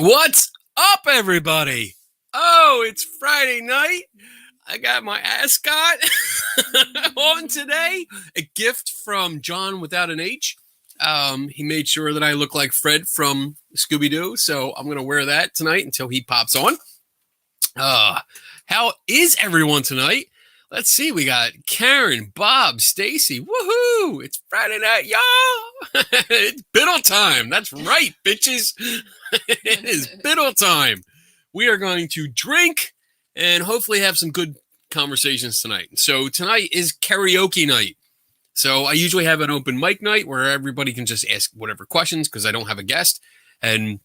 What's up, everybody? Oh, it's Friday night. I got my ascot on today. A gift from John without an H. He made sure that I look like Fred from Scooby-Doo, so I'm going to wear that tonight until he pops on. How is everyone tonight? Let's see. We got Karen, Bob, Stacy. Woohoo! It's Friday night, y'all. It's biddle time. That's right, bitches. It is biddle time. We are going to drink and hopefully have some good conversations tonight. So tonight is karaoke night. So I usually have an open mic night where everybody can just ask whatever questions because I don't have a guest. And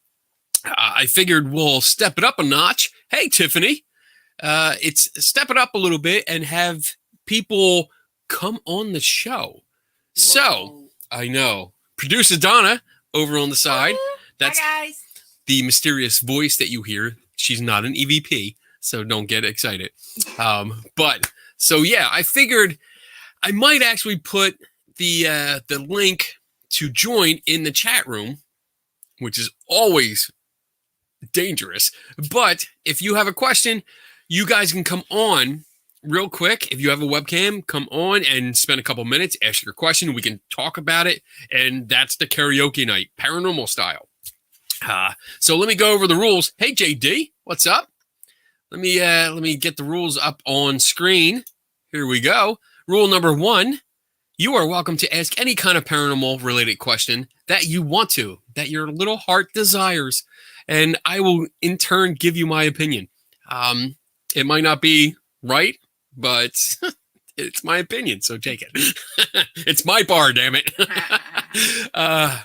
I figured we'll step it up a notch. Hey, Tiffany. It's step it up a little bit and have people come on the show. Whoa. So, I know. Producer Donna over on the side. That's hi, guys. The mysterious voice that you hear. She's not an EVP, so don't get excited. So yeah, I figured I might actually put the link to join in the chat room, which is always dangerous. But if you have a question, you guys can come on real quick. If you have a webcam, come on and spend a couple minutes, ask your question. We can talk about it. And that's the karaoke night, paranormal style. So let me go over the rules. Hey, JD, what's up? Let me get the rules up on screen. Here we go. Rule number 1, you are welcome to ask any kind of paranormal related question that you want to, that your little heart desires. And I will in turn give you my opinion. It might not be right, but it's my opinion, so take it. It's my bar, damn it.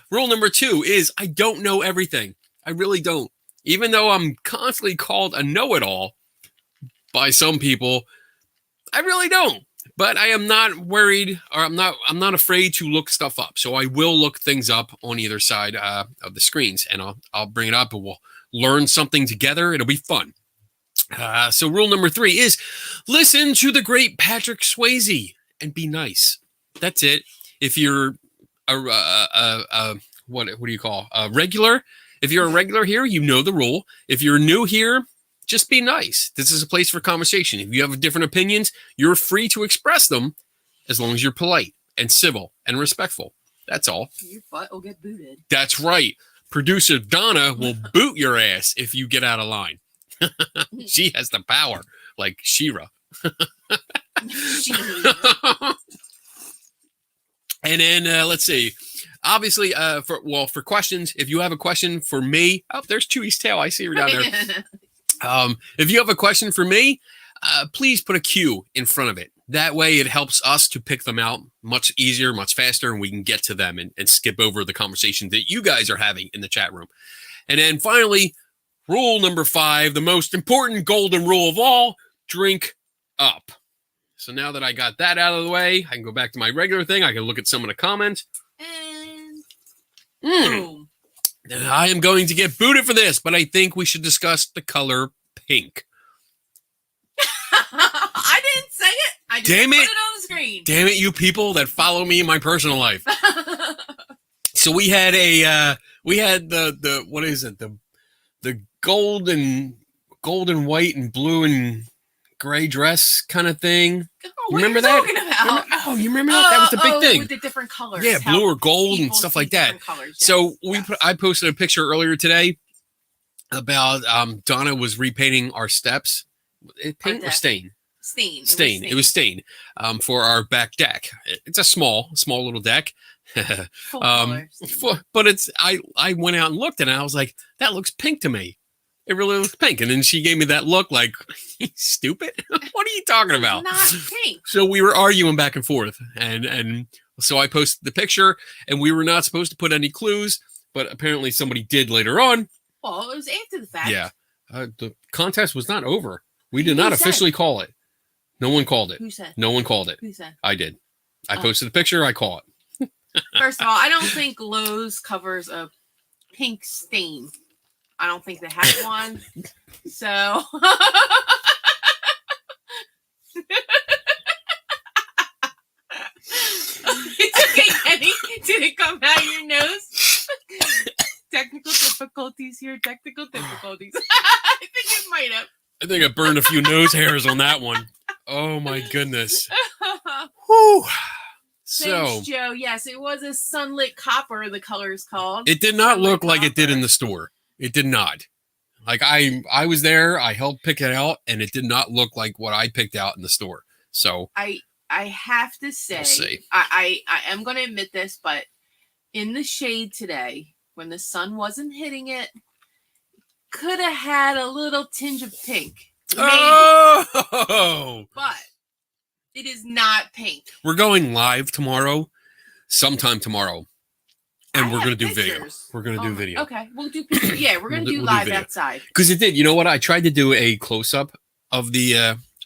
Rule number 2 is I don't know everything. I really don't. Even though I'm constantly called a know-it-all by some people, I really don't. But I am not worried, or I'm not afraid to look stuff up. So I will look things up on either side of the screens, and I'll bring it up, and we'll learn something together. It'll be fun. So rule number 3 is listen to the great Patrick Swayze and be nice. That's it. If you're what do you call a regular? If you're a regular here, you know the rule. If you're new here, just be nice. This is a place for conversation. If you have different opinions, you're free to express them as long as you're polite and civil and respectful. That's all. Your butt will get booted. That's right. Producer Donna will boot your ass if you get out of line. She has the power, like She-Ra. And then let's see. Obviously, for questions, if you have a question for me, there's Chewy's tail. I see her down there. If you have a question for me, please put a Q in front of it. That way, it helps us to pick them out much easier, much faster, and we can get to them and skip over the conversation that you guys are having in the chat room. And then finally, rule number 5, the most important golden rule of all, drink up. So now that I got that out of the way, I can go back to my regular thing. I can look at some of the comments. And boom. I am going to get booted for this, but I think we should discuss the color pink. I didn't say it. I just put it on the screen. Damn it, you people that follow me in my personal life. So we had the what is it? The gold and white and blue and gray dress kind of thing. Oh, remember that? You remember that? That was the big thing. With the different colors. Yeah, blue or gold and stuff like that. Colors, yes. So I posted a picture earlier today about Donna was repainting our steps. Paint or stain? Stain. It was stain for our back deck. It's a small little deck. But it's I went out and looked and I was like, that looks pink to me. It really looks pink. And then she gave me that look like, stupid? What are you talking about? Not pink. So we were arguing back and forth. And so I posted the picture, and we were not supposed to put any clues, but apparently somebody did later on. Well, it was after the fact. Yeah. The contest was not over. We did not officially call it. No one called it. Who said? No one called it. Who said? I did. I posted a picture. I call it. First of all, I don't think Lowe's covers a pink stain. I don't think they have one. So it's okay, Kenny. Did it come out of your nose? Technical difficulties. difficulties here. Technical difficulties. I think it might have. I think I burned a few nose hairs on that one. Oh my goodness. Whew. So Thanks, Joe. Yes, it was a sunlit copper. The color is called. it did not Sunlit look like it did in copper. the store. It did not. Like I was there. I helped pick it out, and it did not look like what I picked out in the store. So I have to say, we'll see. I am going to admit this, but in the shade today, when the sun wasn't hitting it, could have had a little tinge of pink. Maybe. Oh, But it is not pink. we're going live tomorrow, sometime tomorrow, and we're gonna do video. pictures. We're gonna do video Okay, we'll do pictures. Yeah, we're gonna We'll do do live video. outside. because it did. You know what? I tried to do a close up of the.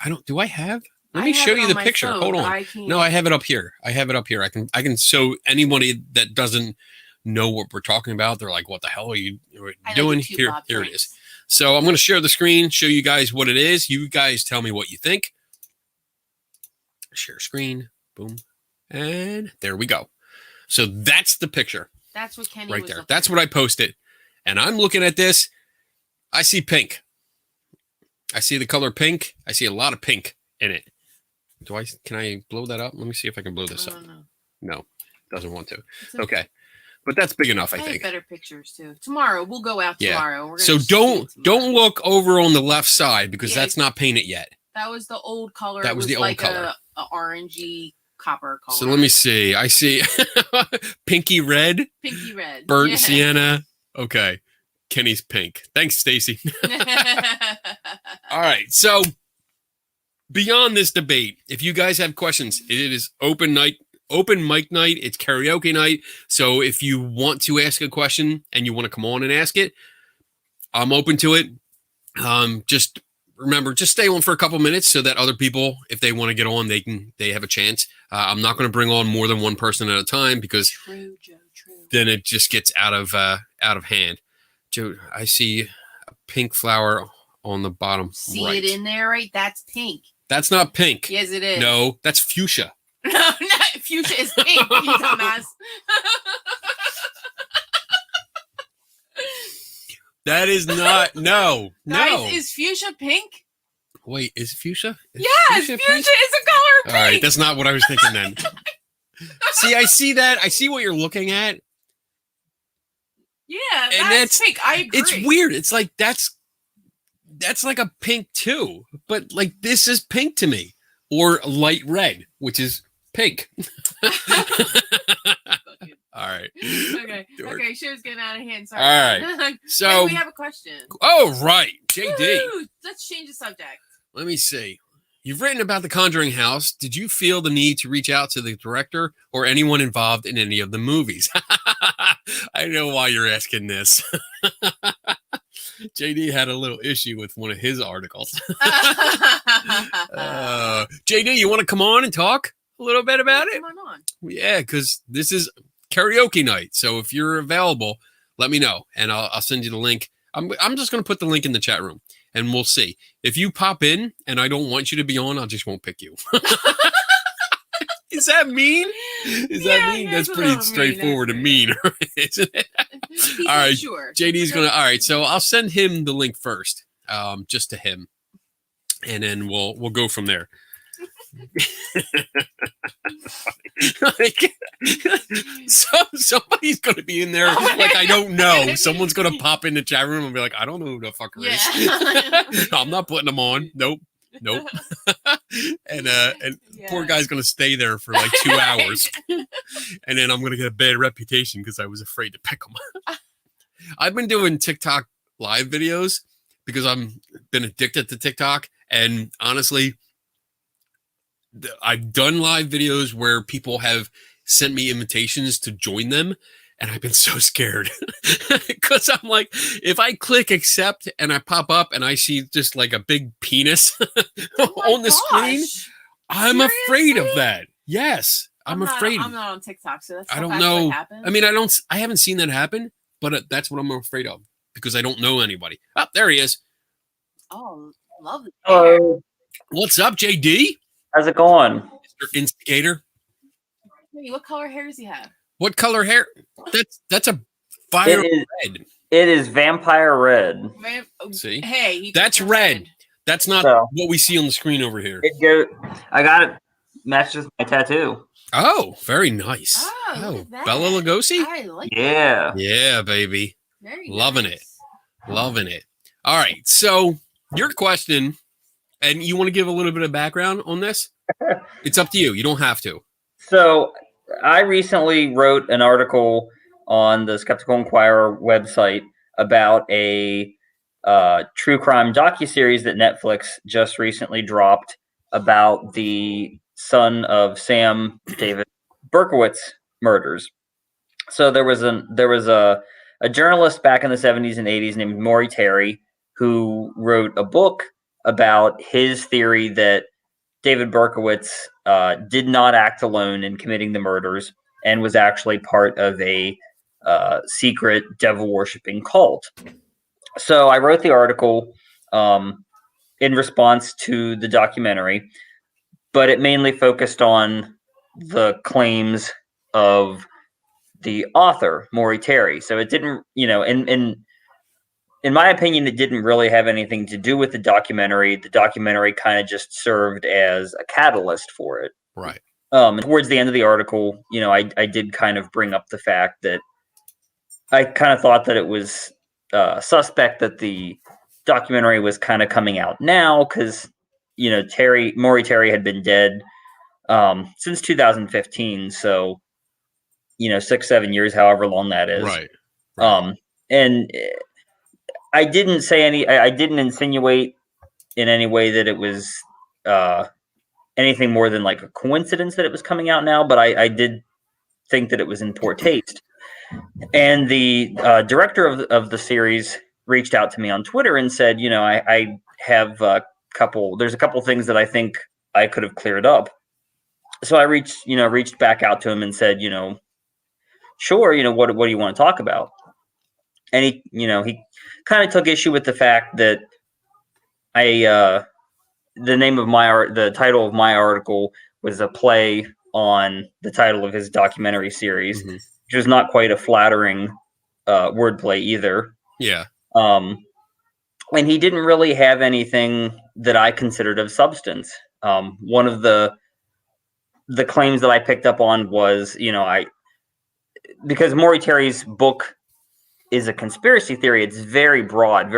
I don't. Do I have? Let me I have show it you on the my picture. phone, Hold but on. I can't- No, I have it up here. I can show anybody that doesn't know what we're talking about. They're like, "What the hell are you I doing?" like the two Here, Bob here it drinks. is. So I'm going to share the screen, show you guys what it is. You guys tell me what you think. Share screen. Boom. And there we go. So that's the picture That's what Kenny right was there. looking That's at. what I posted. And I'm looking at this. I see pink. I see the color pink. I see a lot of pink in it. Can I blow that up? Let me see if I can blow this up. No. No, doesn't want to. It's Okay. But that's big enough, I I have think. better pictures too. Tomorrow we'll go out Yeah. tomorrow. We're So gonna shoot tomorrow. don't look over on the left side because Yeah, that's not painted yet. That was the old color. That It was the old like color. A orangey copper color. So let me see. I see pinky red, Pinky red. burnt Yeah. sienna. Okay. Kenny's pink. Thanks, Stacy. All right. So beyond this debate, if you guys have questions, it is open mic night. It's karaoke night. So if you want to ask a question and you want to come on and ask it, I'm open to it. Just remember, just stay on for a couple minutes so that other people, if they want to get on, they have a chance. I'm not going to bring on more than one person at a time because True, Joe. True. then it just gets out of hand. Joe, I see a pink flower on the bottom. See right. it in there, right? That's pink. That's not pink. Yes, it is. No, that's fuchsia. No, not fuchsia is pink. You dumbass. That is not. No, no. Guys, is fuchsia pink? Wait, is fuchsia? Is Yes, fuchsia fuchsia pink? is a color of All pink. right, that's not what I was thinking then. See, I see that. I see what you're looking at. Yeah, And that's pink. I agree. It's weird. It's like that's like a pink too, but like this is pink to me, or light red, which is pink. All right. Okay. Dork. Okay. Show's getting out of hand. Sorry. All right. So, we have a question. oh right, JD. Woo-hoo! Let's change the subject. Let me see. You've written about the Conjuring house. Did you feel the need to reach out to the director or anyone involved in any of the movies? I know why you're asking this. JD had a little issue with one of his articles. JD, you want to come on and talk a little bit about it? Come on. Yeah, because this is karaoke night. So if you're available, let me know and I'll send you the link. I'm just going to put the link in the chat room and we'll see. If you pop in and I don't want you to be on, I just won't pick you. Is that mean? Is that mean? That's pretty straightforward and mean, isn't it? All All right, sure. JD's gonna. All right, so I'll send him the link first, just to him, and then we'll go from there. Like, somebody's gonna be in there. Like I don't know. Someone's gonna pop in the chat room and be like, I don't know who the fucker is. I'm not putting them on. Nope. And poor guy's gonna stay there for like 2 hours, and then I'm gonna get a bad reputation because I was afraid to pick him. I've been doing TikTok live videos because I'm been addicted to TikTok, and honestly, I've done live videos where people have sent me invitations to join them, and I've been so scared because I'm like, if I click accept and I pop up and I see just like a big penis on the screen, I'm afraid of that. Yes, I'm afraid. I'm not on TikTok, so that's I don't actually know. happened. I mean, I haven't seen that happen, but that's what I'm afraid of because I don't know anybody. Oh, there he is. Oh, lovely. Hello. What's up, JD? How's it going? Mr. Instigator. Wait, what color hair does he have? What color hair? That's a fire It is- red. It is Vampire Red. See? Hey, That's red. That's not what we see on the screen over here. I got it matches my tattoo. Oh, very nice. Oh, Bella Lugosi? I like that. Yeah, baby. Very Loving nice. it. Loving it. All right. So your question, and you want to give a little bit of background on this? It's up to you. You don't have to. So I recently wrote an article on the Skeptical Inquirer website about a true crime docuseries that Netflix just recently dropped about the son of Sam David Berkowitz murders. So there was a journalist back in the 70s and 80s named Maury Terry who wrote a book about his theory that David Berkowitz did not act alone in committing the murders and was actually part of a secret devil-worshipping cult. So I wrote the article in response to the documentary, but it mainly focused on the claims of the author, Maury Terry. So it didn't, in my opinion, it didn't really have anything to do with the documentary. The documentary kind of just served as a catalyst for it. Right. And towards the end of the article, I did kind of bring up the fact that I kind of thought that it was suspect that the documentary was kind of coming out now because, Maury Terry had been dead since 2015. So, 6-7 years, however long that is. Right. And I didn't say I didn't insinuate in any way that it was anything more than like a coincidence that it was coming out now, but I did think that it was in poor taste. And the director of the series reached out to me on Twitter and said, I have there's a couple things that I think I could have cleared up. So I reached back out to him and said, sure, what do you want to talk about? And he kind of took issue with the fact that the title of my article was a play on the title of his documentary series, which was not quite a flattering wordplay either. Yeah. And he didn't really have anything that I considered of substance. One of the claims that I picked up on was, because Maury Terry's book is a conspiracy theory, it's very broad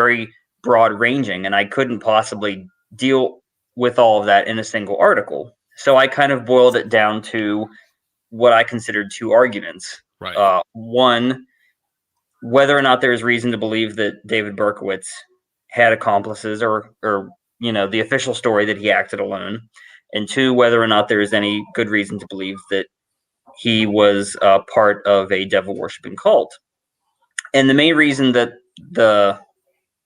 ranging, and I couldn't possibly deal with all of that in a single article. So I kind of boiled it down to what I considered two arguments. Right. One, whether or not there is reason to believe that David Berkowitz had accomplices or the official story that he acted alone. And two, whether or not there is any good reason to believe that he was part of a devil-worshipping cult. And the main reason that the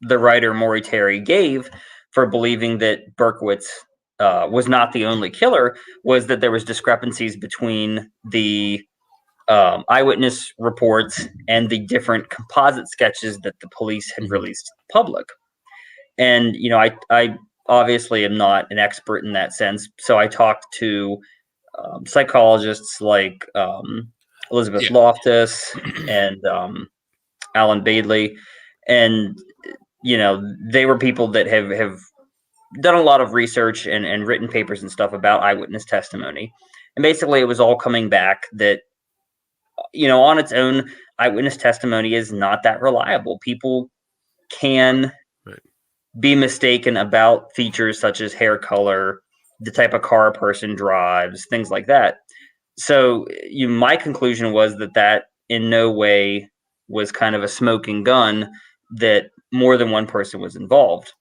writer Maury Terry gave for believing that Berkowitz was not the only killer was that there was discrepancies between the eyewitness reports and the different composite sketches that the police had released to the public. And, I obviously am not an expert in that sense. So I talked to psychologists like Elizabeth Loftus and Alan Badley. And, they were people that have done a lot of research and written papers and stuff about eyewitness testimony. And basically it was all coming back that, on its own, eyewitness testimony is not that reliable. People can be mistaken about features such as hair color, the type of car a person drives, things like that. So my conclusion was that in no way was kind of a smoking gun that more than one person was involved.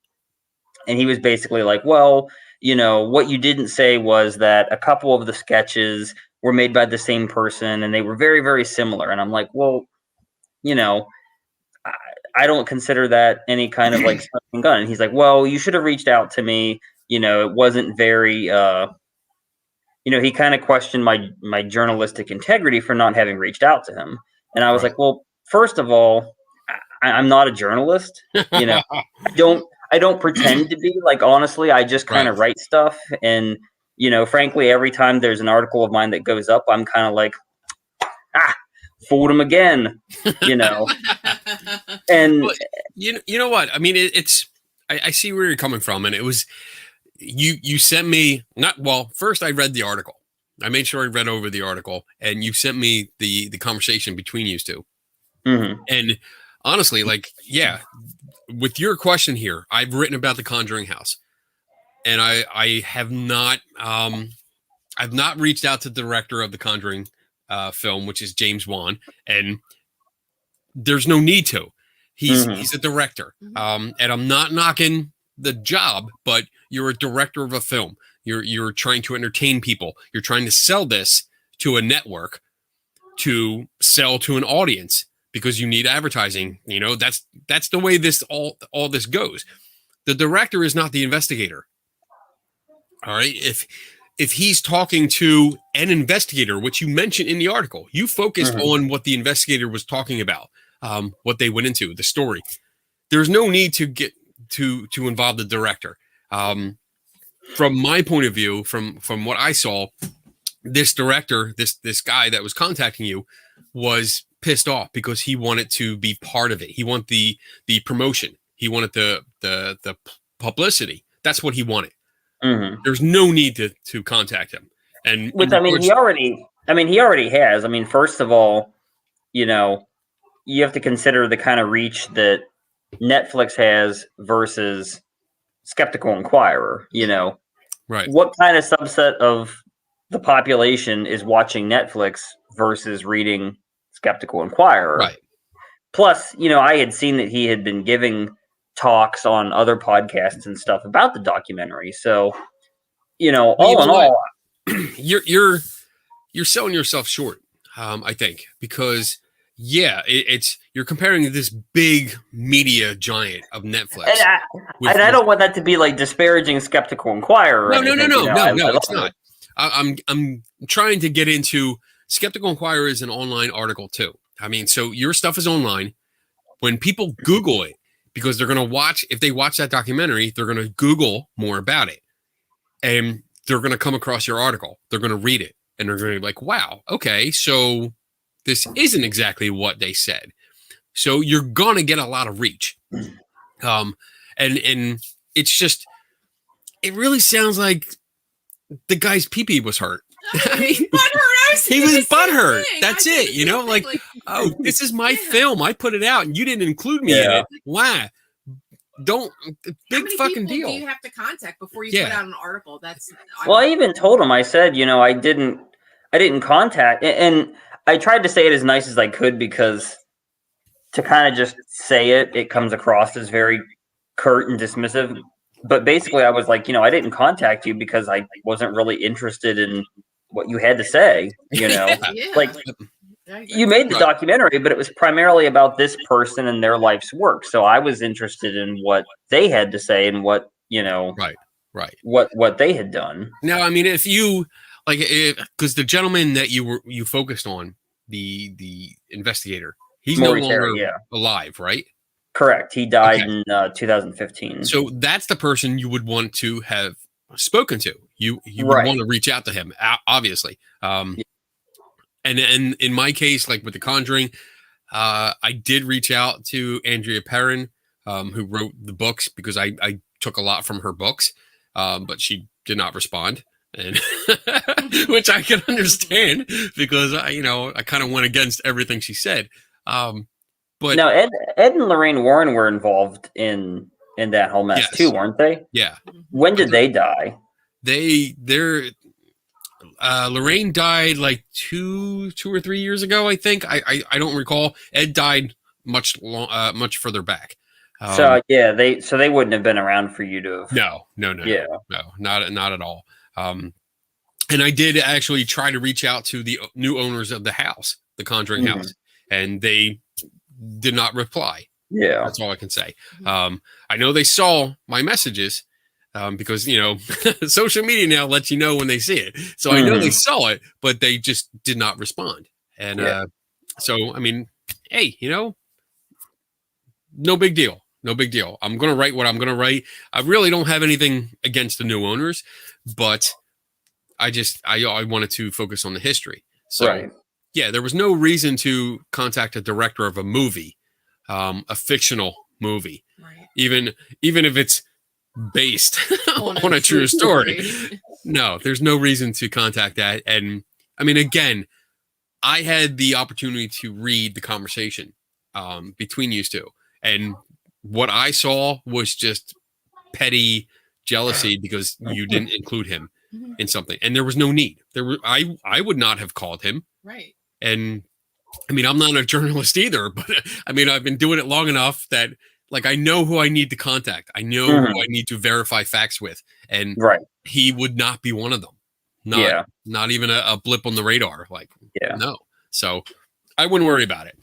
And he was basically like, well, what you didn't say was that a couple of the sketches were made by the same person and they were very, very similar. And I'm like, well, I don't consider that any kind of like smoking gun. And he's like, well, you should have reached out to me. It wasn't very, he kind of questioned my journalistic integrity for not having reached out to him. And I was like, well, first of all, I'm not a journalist. I don't pretend to be. Like, honestly, I just kind of write stuff. And, frankly, every time there's an article of mine that goes up, I'm kind of like, fooled him again, And Well, you know what? I mean, I see where you're coming from, and it was you sent me not well. First, I read the article. I made sure I read over the article, and you sent me the conversation between you two. mhm, And honestly, like, yeah, with your question here, I've written about the Conjuring house, and I have not I've not reached out to the director of the Conjuring film, which is James Wan, and there's no need to. mhm, He's a director, and I'm not knocking the job, but you're a director of a film. You're trying to entertain people. You're trying to sell this to a network to sell to an audience because you need advertising. You know, that's the way this all this goes. The director is not the investigator. All right. If he's talking to an investigator, which you mentioned in the article, you focused mhm. on what the investigator was talking about, what they went into, the story. There's no need to get to involve the director. From my point of view, from what I saw, this director, this guy that was contacting you, was pissed off because he wanted to be part of it. He wanted the promotion. He wanted the publicity. That's what he wanted. Mhm. There's no need to contact him. And Which, I mean, he already has. I mean, first of all, you know, you have to consider the kind of reach that Netflix has versus Skeptical Inquirer. You know, right, what kind of subset of the population is watching Netflix versus reading Skeptical Inquirer? right. Plus, you know, I had seen that he had been giving talks on other podcasts and stuff about the documentary. So, you know, Well, you all in know what? all, You're selling yourself short. I think because it's you're comparing this big media giant of Netflix. And I don't want that to be like disparaging Skeptical Inquirer. Or No, anything, you know, I it's love not. it. I'm trying to get into Skeptical Inquirer is an online article too. I mean, so your stuff is online. When people Google it, because they're going to watch, if they watch that documentary, they're going to Google more about it, and they're going to come across your article. They're going to read it, and they're going to be like, "Wow, okay, so this isn't exactly what they said." So you're going to get a lot of reach, and it's just, it really sounds like the guy's pee-pee was hurt. I mean, he was butthurt. That's it. You know, like, oh, this is my film. I put it out, and you didn't include me in Yeah. it. Why? Don't How big many fucking people deal. do you have to contact before you Yeah. put out an article? That's Well, I even told him. I said, you know, I didn't contact, and I tried to say it as nice as I could because to kind of just say it comes across as very curt and dismissive. But basically, I was like, you know, I didn't contact you because I wasn't really interested in what you had to say. You know, yeah. like you made the Right. documentary, but it was primarily about this person and their life's work. So I was interested in what they had to say and what, you know, Right. what they had done. Now, I mean, if you like, because the gentleman that you focused on, the investigator, he's Maurice no longer Harry, yeah. alive, right? Correct. He died Okay. in 2015. So that's the person you would want to have spoken to. You Right. would want to reach out to him, obviously. And in my case, like with The Conjuring, I did reach out to Andrea Perrin, who wrote the books, because I took a lot from her books, but she did not respond, and which I can understand because I kind of went against everything she said. But no, Ed and Lorraine Warren were involved in that whole mess Yes. too, weren't they? yeah, When did they die? they're Lorraine died like two or 3 years ago, I think. I don't recall. Ed died much further back. So yeah, they wouldn't have been around for you to have. No, Yeah. not at all. And I did actually try to reach out to the new owners of the house, the Conjuring Mhm. house, and they did not reply. Yeah. That's all I can say. I know they saw my messages, because social media now lets you know when they see it. So I know they saw it, but they just did not respond. And Yeah. so I mean, hey, no big deal. No big deal. I'm gonna write what I'm gonna write. I really don't have anything against the new owners, but I wanted to focus on the history. So Right. yeah, there was no reason to contact a director of a movie a fictional movie, Right. even if it's based on a true story. No, there's no reason to contact that. And I mean, again, I had the opportunity to read the conversation between you two, and what I saw was just petty jealousy because you didn't include him in something, and there was no need. I would not have called him. Right. And I mean, I'm not a journalist either, but I mean, I've been doing it long enough that like I know who I need to contact. I know who I need to verify facts with, and he would not be one of them. Not even a blip on the radar. Like, no. So I wouldn't worry about it.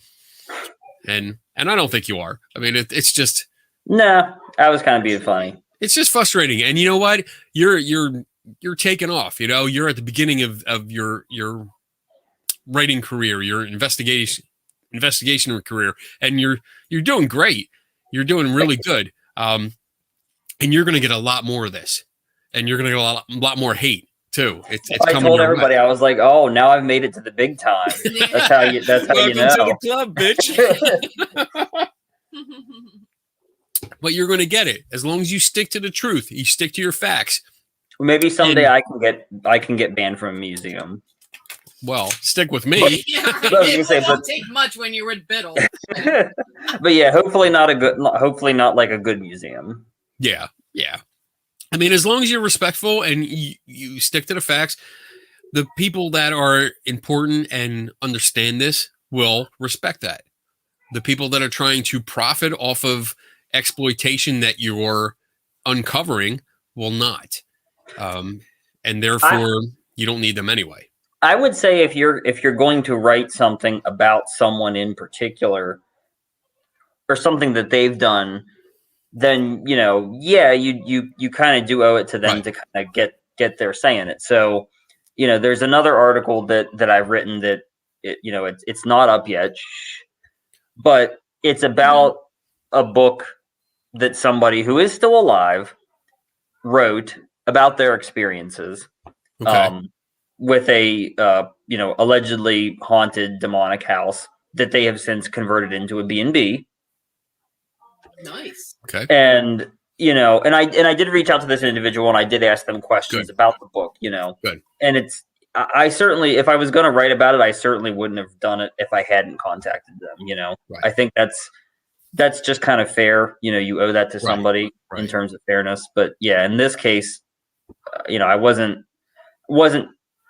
And I don't think you are. I mean, it's just. No, I was kind of being funny. It's just frustrating. And you know what? You're taking off. You know, you're at the beginning of your writing career, your investigation career, and you're doing great. You're doing really good. And you're going to get a lot more of this, and you're going to get a lot more hate too. It's I told everybody, I was like, "Oh, now I've made it to the big time." That's how you. That's how you know. Welcome to the club, bitch. But you're going to get it as long as you stick to the truth. You stick to your facts. Maybe someday I can get banned from a museum. Well, stick with me. It won't take much when you're with Biddle. But yeah, hopefully not like a good museum. Yeah. I mean, as long as you're respectful and you stick to the facts, the people that are important and understand this will respect that. The people that are trying to profit off of exploitation that you're uncovering will not. And therefore, you don't need them anyway. I would say if you're going to write something about someone in particular or something that they've done, then you kind of do owe it to them to kind of get their say in it. So, there's another article that I've written that it's not up yet, but it's about a book that somebody who is still alive wrote about their experiences. Okay. With a allegedly haunted demonic house that they have since converted into a B&B. Nice. Okay. And and I did reach out to this individual and I did ask them questions about the book, Good. And I certainly, if I was going to write about it, I certainly wouldn't have done it if I hadn't contacted them, Right. I think that's just kind of fair. You owe that to somebody in terms of fairness. But yeah, in this case, I wasn't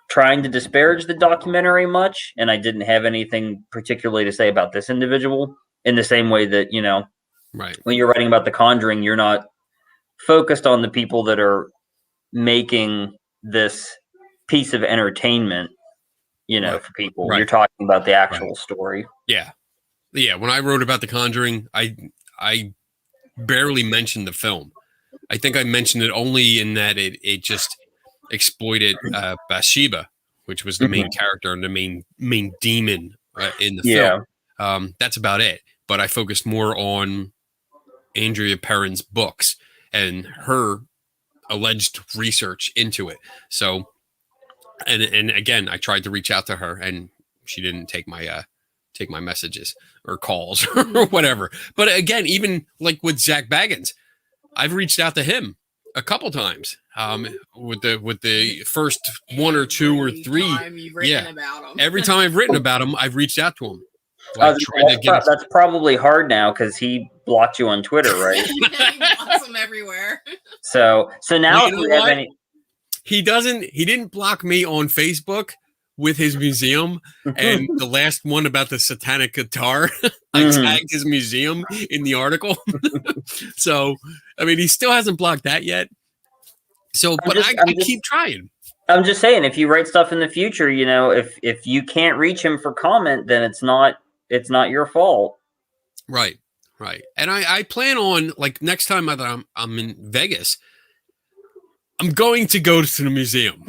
trying to disparage the documentary much, and I didn't have anything particularly to say about this individual in the same way that, when you're writing about The Conjuring, you're not focused on the people that are making this piece of entertainment, for people. You're talking about the actual story. Yeah. When I wrote about The Conjuring, I barely mentioned the film. I think I mentioned it only in that it just exploited Bathsheba, which was the main character and the main demon in the film. That's about it. But I focused more on Andrea Perron's books and her alleged research into it. So, and again, I tried to reach out to her, and she didn't take my messages or calls or whatever. But again, even like with Zach Baggins, I've reached out to him a couple times with the first one or two or three. Every time I've written about him, I've reached out to him. That's probably hard now because he blocked you on Twitter, right? He blocks them everywhere. So now if you have any, he didn't block me on Facebook with his museum, and the last one about the satanic guitar, I tagged his museum in the article. So, I mean, he still hasn't blocked that yet. So, I keep trying. I'm just saying, if you write stuff in the future, if you can't reach him for comment, then it's not your fault. Right. And I plan on, like, next time that I'm in Vegas, I'm going to go to the museum,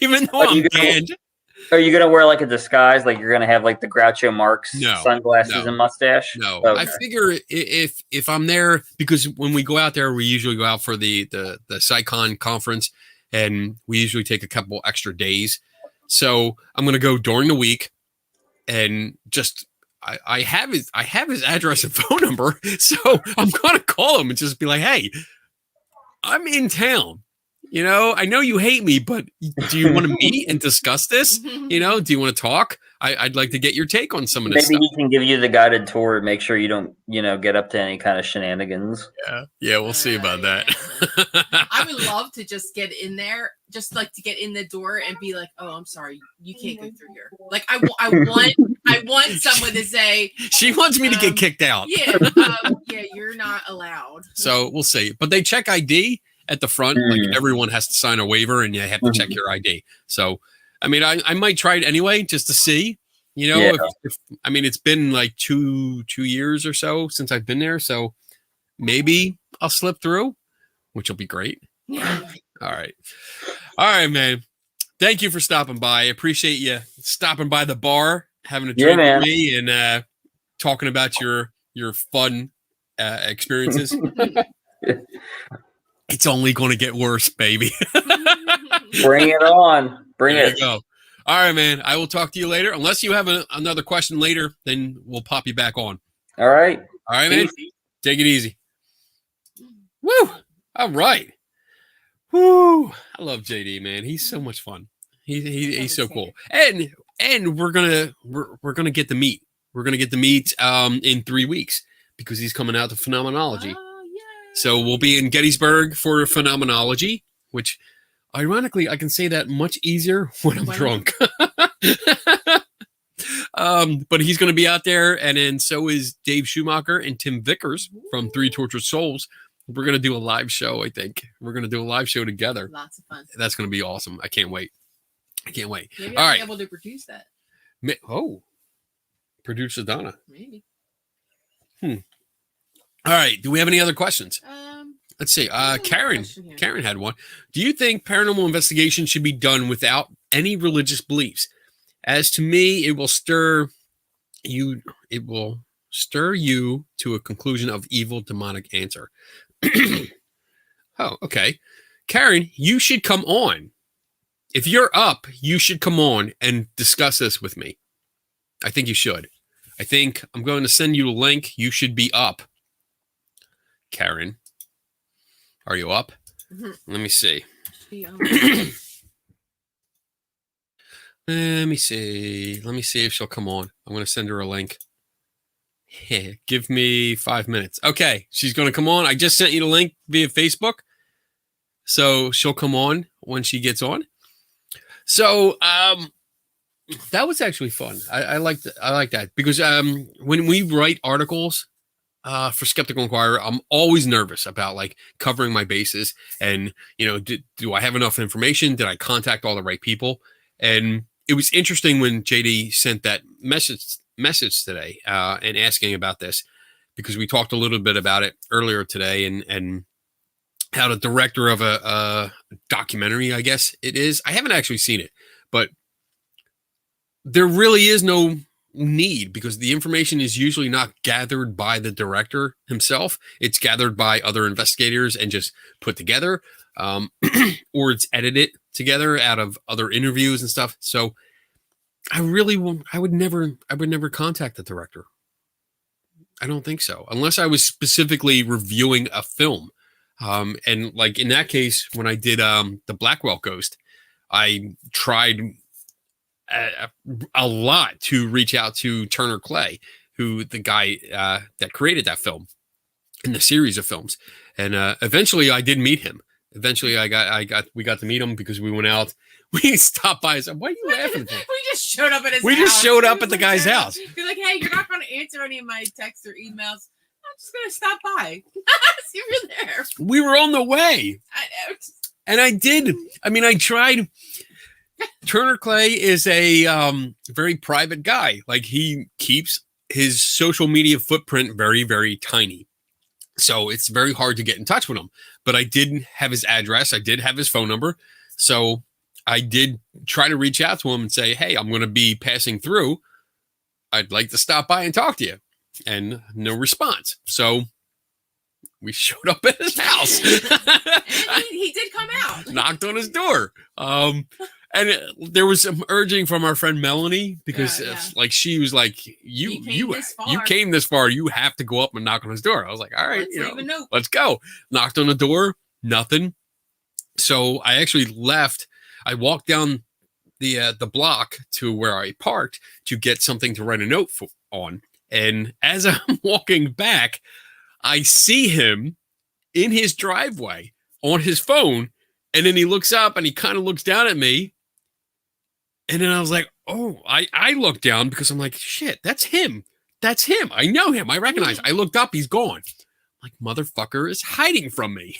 even though I'm banned. Are you going to wear like a disguise? Like you're going to have like the Groucho Marx sunglasses and mustache? No. Okay. I figure if I'm there, because when we go out there, we usually go out for the SciCon conference, and we usually take a couple extra days. So I'm going to go during the week and just I have his address and phone number, so I'm gonna call him and just be like, hey, I'm in town. You know, I know you hate me, but do you want to meet and discuss this? You know, do you want to talk? I'd like to get your take on some of this Maybe stuff. he can give you the guided tour and make sure you don't, get up to any kind of shenanigans. Yeah, we'll see about that. I would love to just get in there, just like to get in the door and be like, "Oh, I'm sorry, you can't go through here." Like I want someone to say She wants me to get kicked out. Yeah, you're not allowed. So we'll see. But they check ID at the front. Like everyone has to sign a waiver, and you have to check your ID. So, I mean, I might try it anyway just to see. You know, if I mean, it's been like two years or so since I've been there, so maybe I'll slip through, which will be great. Yeah. All right, man. Thank you for stopping by. I appreciate you stopping by the bar, having a drink with me, and talking about your fun experiences. It's only going to get worse, baby. Bring it on. Bring there it. You go. All right, man. I will talk to you later. Unless you have another question later, then we'll pop you back on. All right. All right, man. Take it easy. Woo. All right. Woo. I love JD, man. He's so much fun. He's so cool. And we're gonna get to meet. We're gonna get to meet in 3 weeks because he's coming out to Phenomenology. So we'll be in Gettysburg for Phenomenology, which ironically I can say that much easier when I'm drunk. But he's going to be out there, and then so is Dave Schumacher and Tim Vickers from Three Tortured Souls. We're going to do a live show, I think. We're going to do a live show together. Lots of fun. That's going to be awesome. I can't wait. Maybe All I'll right. be able to produce that. Producer Donna. Maybe. All right. Do we have any other questions? Let's see. Karen had one. Do you think paranormal investigation should be done without any religious beliefs? As to me, it will stir you to a conclusion of evil demonic answer. Oh, okay. Karen, you should come on. If you're up, you should come on and discuss this with me. I think you should. I think I'm going to send you a link. You should be up. Karen, are you up? Let me see. Let me see if she'll come on. I'm going to send her a link. Give me 5 minutes. Okay, she's going to come on. I just sent you the link via Facebook. So she'll come on when she gets on. So that was actually fun. I like that because when we write articles for Skeptical Inquirer, I'm always nervous about like covering my bases and, you know, do I have enough information? Did I contact all the right people? And it was interesting when JD sent that message today and asking about this, because we talked a little bit about it earlier today and how the director of a documentary, I guess it is. I haven't actually seen it, but there really is no need because the information is usually not gathered by the director himself. It's gathered by other investigators and just put together, or it's edited together out of other interviews and stuff. So I would never contact the director. I don't think so, unless I was specifically reviewing a film. And like in that case, when I did the Blackwell Ghost, I tried a lot to reach out to Turner Clay, who the guy that created that film in the series of films. And eventually I did meet him. Eventually we got to meet him because we went out. We stopped by and said, "Why are you laughing at?" We just showed up at his house. We just showed up at the guy's house. You're like, "Hey, you're not going to answer any of my texts or emails. I'm just going to stop by." See, you're there. We were on the way. I know. And I did. I mean, I tried. Turner Clay is a very private guy. Like, he keeps his social media footprint very, very tiny. So it's very hard to get in touch with him. But I did have his address. I did have his phone number. So I did try to reach out to him and say, "Hey, I'm going to be passing through. I'd like to stop by and talk to you." And no response. So we showed up at his house. And he did come out. Knocked on his door. And And there was some urging from our friend Melanie because Yeah. like she was like, you came this far. You have to go up and knock on his door. I was like, all right, Let's leave a note. let's go. Knocked on the door, nothing. So I actually left. I walked down the block to where I parked to get something to write a note on. And as I'm walking back, I see him in his driveway on his phone. And then he looks up and he kind of looks down at me. And then I was like, oh, I looked down because I'm like, shit, that's him. That's him. I know him. I recognize. I looked up. He's gone. Like, motherfucker is hiding from me.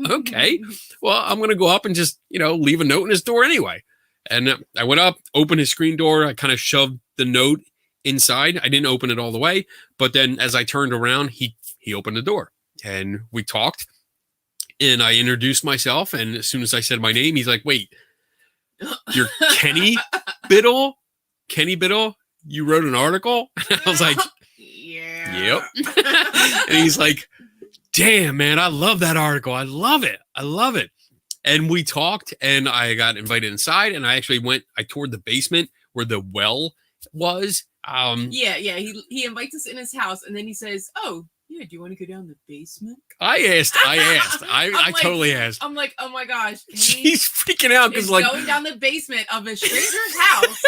Okay. Well, I'm going to go up and just, leave a note in his door anyway. And I went up, opened his screen door. I kind of shoved the note inside. I didn't open it all the way. But then as I turned around, he opened the door and we talked. And I introduced myself. And as soon as I said my name, he's like, wait, you're Kenny Biddle? Kenny Biddle? You wrote an article? And I was like, yeah. Yep. And he's like, damn, man, I love that article. I love it. I love it. And we talked and I got invited inside and I actually I toured the basement where the well was. Yeah. He invites us in his house and then he says, oh, yeah, do you want to go down the basement? I asked. I totally asked. I'm like, oh my gosh. She's freaking out because going down the basement of a stranger's house.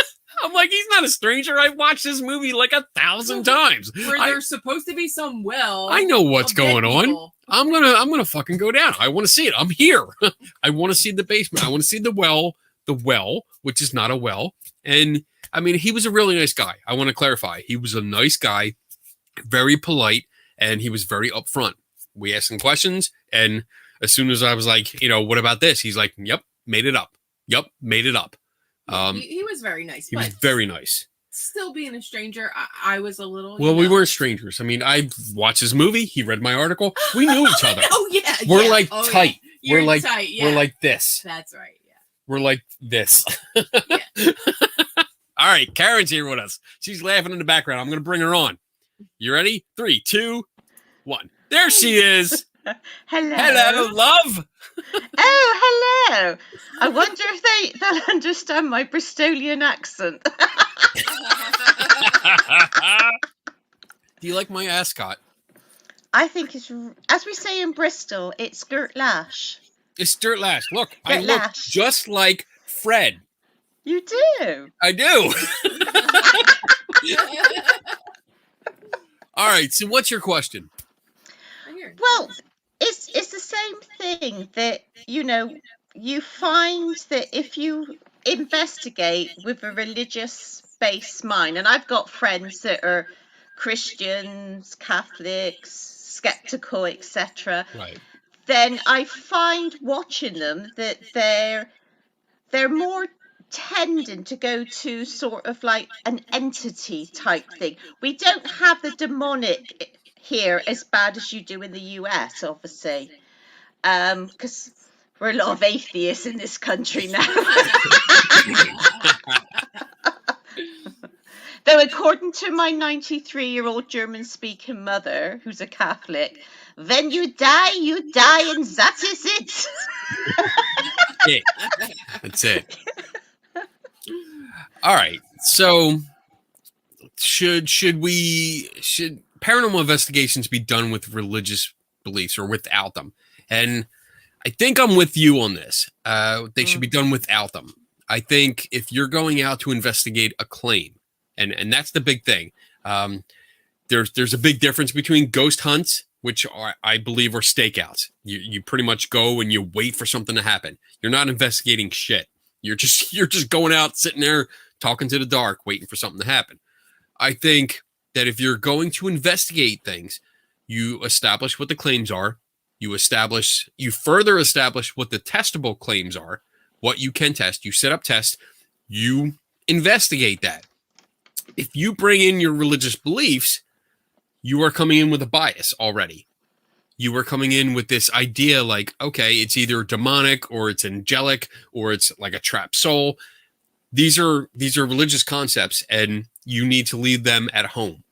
I'm like, he's not a stranger. I've watched this movie like 1,000 times. Where there's supposed to be some well. I know what's going on. I'm gonna fucking go down. I want to see it. I'm here. I want to see the basement. I want to see the well, which is not a well. And I mean, he was a really nice guy. I want to clarify. He was a nice guy, very polite, and he was very upfront. We asked him questions, and as soon as I was like, what about this? He's like, yep, made it up. Yep, made it up. He was very nice. He was very nice. Still being a stranger, I was a little. Well, we weren't strangers. I mean, I watched his movie. He read my article. We knew each other. Oh yeah, we're like tight. Yeah. We're like tight. Yeah. We're like this. That's right. Yeah. We're like this. Yeah. All right, Karen's here with us. She's laughing in the background. I'm gonna bring her on. You ready? 3, 2, 1. There she is. Hello, love. Oh, hello. I wonder if they'll understand my Bristolian accent. Do you like my ascot? I think it's, as we say in Bristol, it's Gert Lash. It's Dirt Lash. Look, Gert I look Lash. just like Fred. You do? I do. All right, so what's your question? Well, it's the same thing that, you find that if you investigate with a religious-based mind, and I've got friends that are Christians, Catholics, skeptical, etc. Right. Then I find watching them that they're more tending to go to sort of like an entity type thing. We don't have the demonic here as bad as you do in the US, obviously, because we're a lot of atheists in this country now. Though according to my 93-year-old German-speaking mother, who's a Catholic, when you die, and that is it. That's it. All right. So should paranormal investigations be done with religious beliefs or without them? And I think I'm with you on this. They should be done without them. I think if you're going out to investigate a claim, and that's the big thing. There's a big difference between ghost hunts, which I believe are stakeouts. You pretty much go and you wait for something to happen. You're not investigating shit. You're just going out, sitting there, talking to the dark, waiting for something to happen. I think that if you're going to investigate things, you establish what the claims are. You further establish what the testable claims are, what you can test. You set up tests. You investigate that. If you bring in your religious beliefs, you are coming in with a bias already. You are coming in with this idea like, okay, it's either demonic or it's angelic or it's like a trapped soul. These are religious concepts, and you need to leave them at home.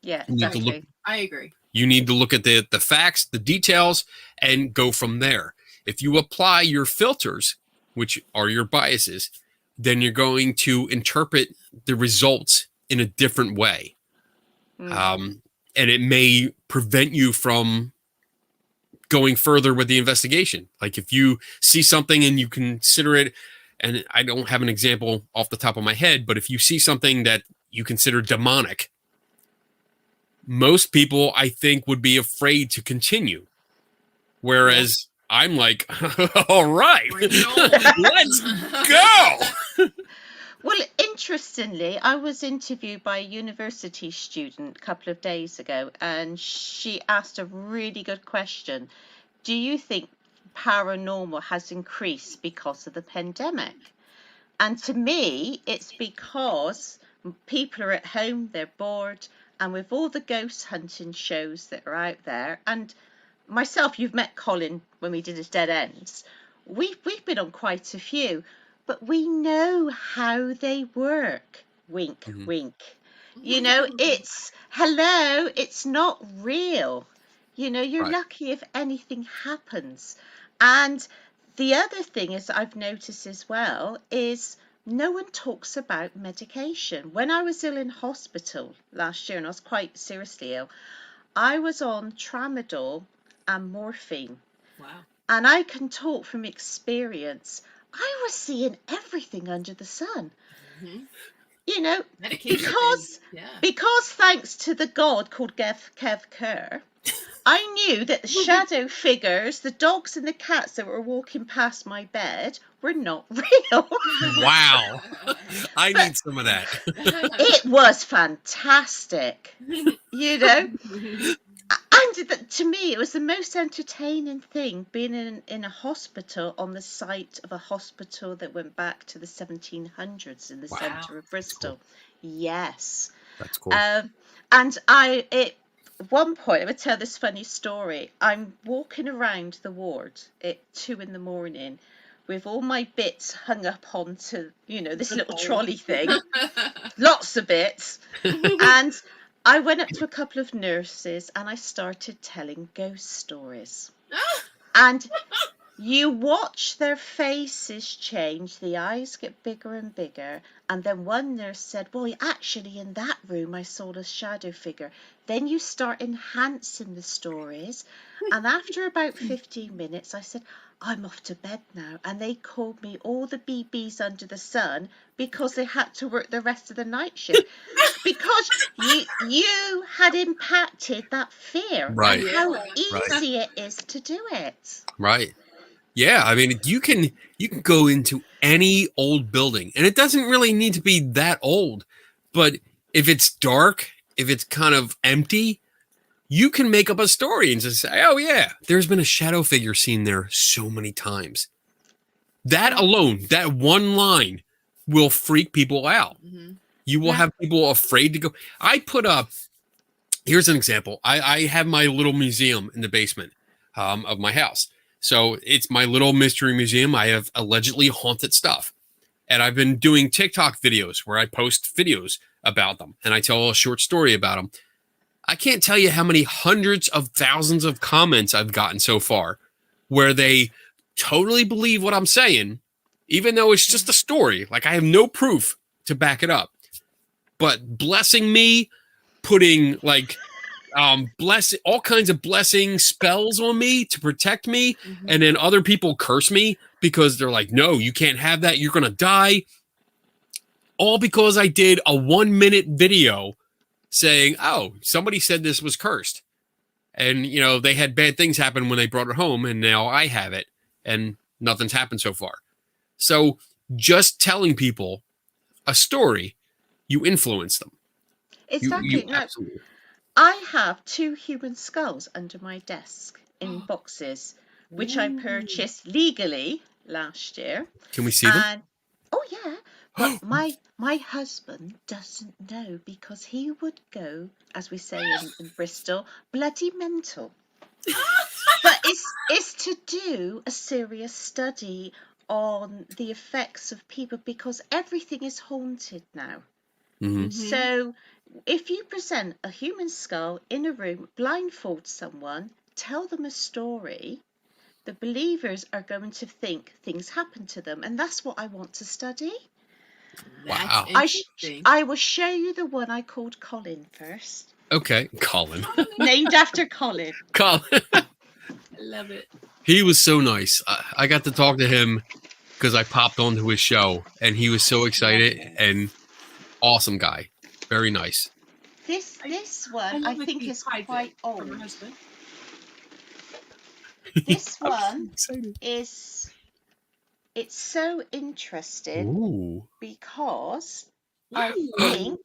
Yeah, exactly. I agree. You need to look at the facts, the details, and go from there. If you apply your filters, which are your biases, then you're going to interpret the results in a different way. And it may prevent you from going further with the investigation. Like if you see something and you consider it, and I don't have an example off the top of my head, but if you see something that you consider demonic, most people, I think, would be afraid to continue. Whereas I'm like, all right, let's go. Well, interestingly, I was interviewed by a university student a couple of days ago, and she asked a really good question. Do you think paranormal has increased because of the pandemic? And to me, it's because people are at home, they're bored, and with all the ghost hunting shows that are out there, and myself, you've met Colin when we did his Dead Ends. We've been on quite a few, but we know how they work. Wink, wink. You know, it's hello, it's not real. You know, you're Right. lucky if anything happens. And the other thing is I've noticed as well is no one talks about medication. When I was ill in hospital last year, and I was quite seriously ill, I was on tramadol and morphine. Wow. And I can talk from experience. I was seeing everything under the sun. You know, Medication. because thanks to the god called Kev Kerr, I knew that the shadow figures, the dogs and the cats that were walking past my bed were not real. Wow. I need some of that. It was fantastic. You know? And to me, it was the most entertaining thing being in a hospital on the site of a hospital that went back to the 1700s in the centre of Bristol. Cool. Yes. That's cool. And at one point, I'm going to tell this funny story. I'm walking around the ward at 2 a.m. with all my bits hung up onto, this little trolley thing. Lots of bits. And I went up to a couple of nurses and I started telling ghost stories. And you watch their faces change, the eyes get bigger and bigger. And then one nurse said, well, actually in that room I saw a shadow figure. Then you start enhancing the stories. And after about 15 minutes, I said, I'm off to bed now. And they called me all the BBs under the sun because they had to work the rest of the night shift. Because you had impacted that fear. Right. And how easy it is to do it. Right. Yeah, I mean, you can go into any old building, and it doesn't really need to be that old. But if it's dark, if it's kind of empty, you can make up a story and just say, "Oh yeah, there's been a shadow figure seen there so many times." That alone, that one line, will freak people out. You will have people afraid to go. I put up. Here's an example. I have my little museum in the basement of my house. So it's my little mystery museum. I have allegedly haunted stuff. And I've been doing TikTok videos where I post videos about them and I tell a short story about them. I can't tell you how many hundreds of thousands of comments I've gotten so far where they totally believe what I'm saying, even though it's just a story. Like I have no proof to back it up. But blessing me, putting like all kinds of blessing spells on me to protect me, and then other people curse me because they're like, no, you can't have that, you're gonna die, all because I did a 1-minute video saying, oh, somebody said this was cursed, and they had bad things happen when they brought it home, and now I have it and nothing's happened so far. So just telling people a story, you influence them. Exactly. You absolutely. I have 2 human skulls under my desk in boxes, which I purchased legally last year. Can we see them? Oh yeah, but my husband doesn't know because he would go, as we say in Bristol, bloody mental. But it's to do a serious study on the effects of people because everything is haunted now. So if you present a human skull in a room, blindfold someone, tell them a story, the believers are going to think things happen to them. And that's what I want to study. Wow. I will show you the one I called Colin first. Okay, Colin. Named after Colin. Colin. I love it. He was so nice. I got to talk to him because I popped onto his show, and he was so excited and awesome guy. Very nice. This one I think is quite from her old. husband. This I'm so one excited. it's so interesting Ooh. because I think